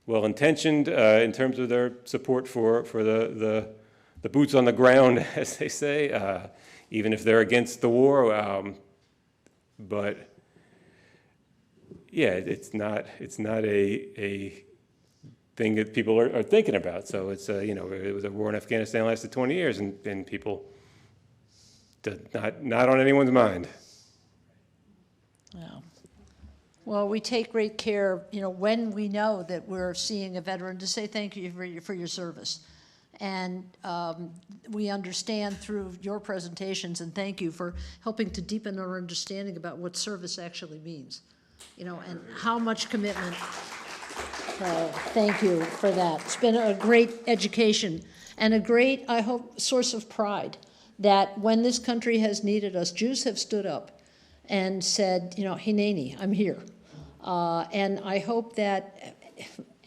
well-intentioned in terms of their support for the boots on the ground, as they say, even if they're against the war. But yeah, it's not a thing that people are thinking about. So it's you know, it was a war in Afghanistan lasted 20 years, and people not on anyone's mind. Yeah. Well, we take great care, you know, when we know that we're seeing a veteran, to say thank you for your service. And we understand through your presentations, and thank you for helping to deepen our understanding about what service actually means, you know, and how much commitment. Thank you for that. It's been a great education and a great, I hope, source of pride that when this country has needed us, Jews have stood up and said, you know, Hineni, I'm here. And I hope that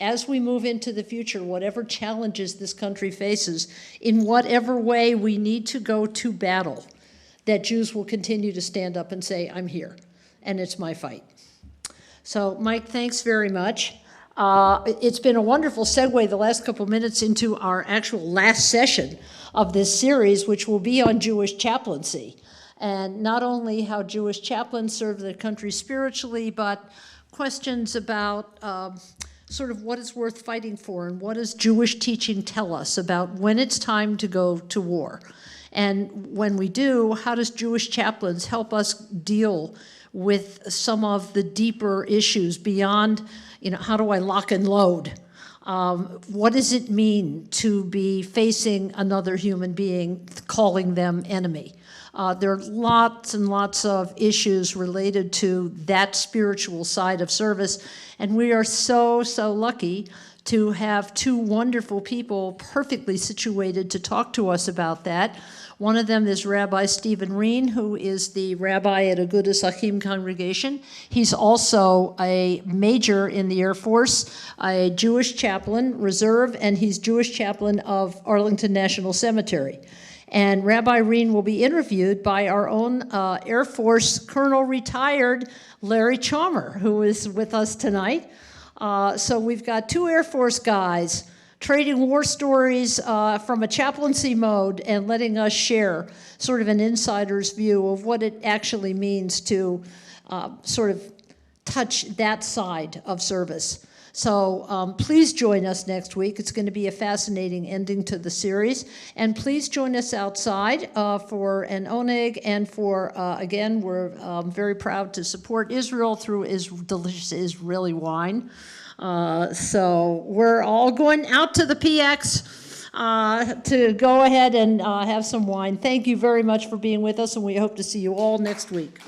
as we move into the future, whatever challenges this country faces, in whatever way we need to go to battle, that Jews will continue to stand up and say, I'm here, and it's my fight. So, Mike, thanks very much. It's been a wonderful segue the last couple minutes into our actual last session of this series, which will be on Jewish chaplaincy. And not only how Jewish chaplains serve the country spiritually, but questions about sort of what is worth fighting for and what does Jewish teaching tell us about when it's time to go to war. And when we do, how does Jewish chaplains help us deal with some of the deeper issues beyond, you know, how do I lock and load? What does it mean to be facing another human being, calling them enemy? There are lots and lots of issues related to that spiritual side of service, and we are so lucky to have two wonderful people perfectly situated to talk to us about that. One of them is Rabbi Stephen Reen, who is the rabbi at Agudas Achim congregation. He's also a major in the Air Force, a Jewish chaplain, reserve, and he's Jewish chaplain of Arlington National Cemetery. And Rabbi Reen will be interviewed by our own Air Force Colonel retired Larry Chalmer, who is with us tonight. So we've got two Air Force guys trading war stories from a chaplaincy mode and letting us share sort of an insider's view of what it actually means to sort of touch that side of service. So please join us next week. It's going to be a fascinating ending to the series. And please join us outside for an oneg and for, again, we're very proud to support Israel through delicious Israeli wine. So we're all going out to the PX to go ahead and have some wine. Thank you very much for being with us, and we hope to see you all next week.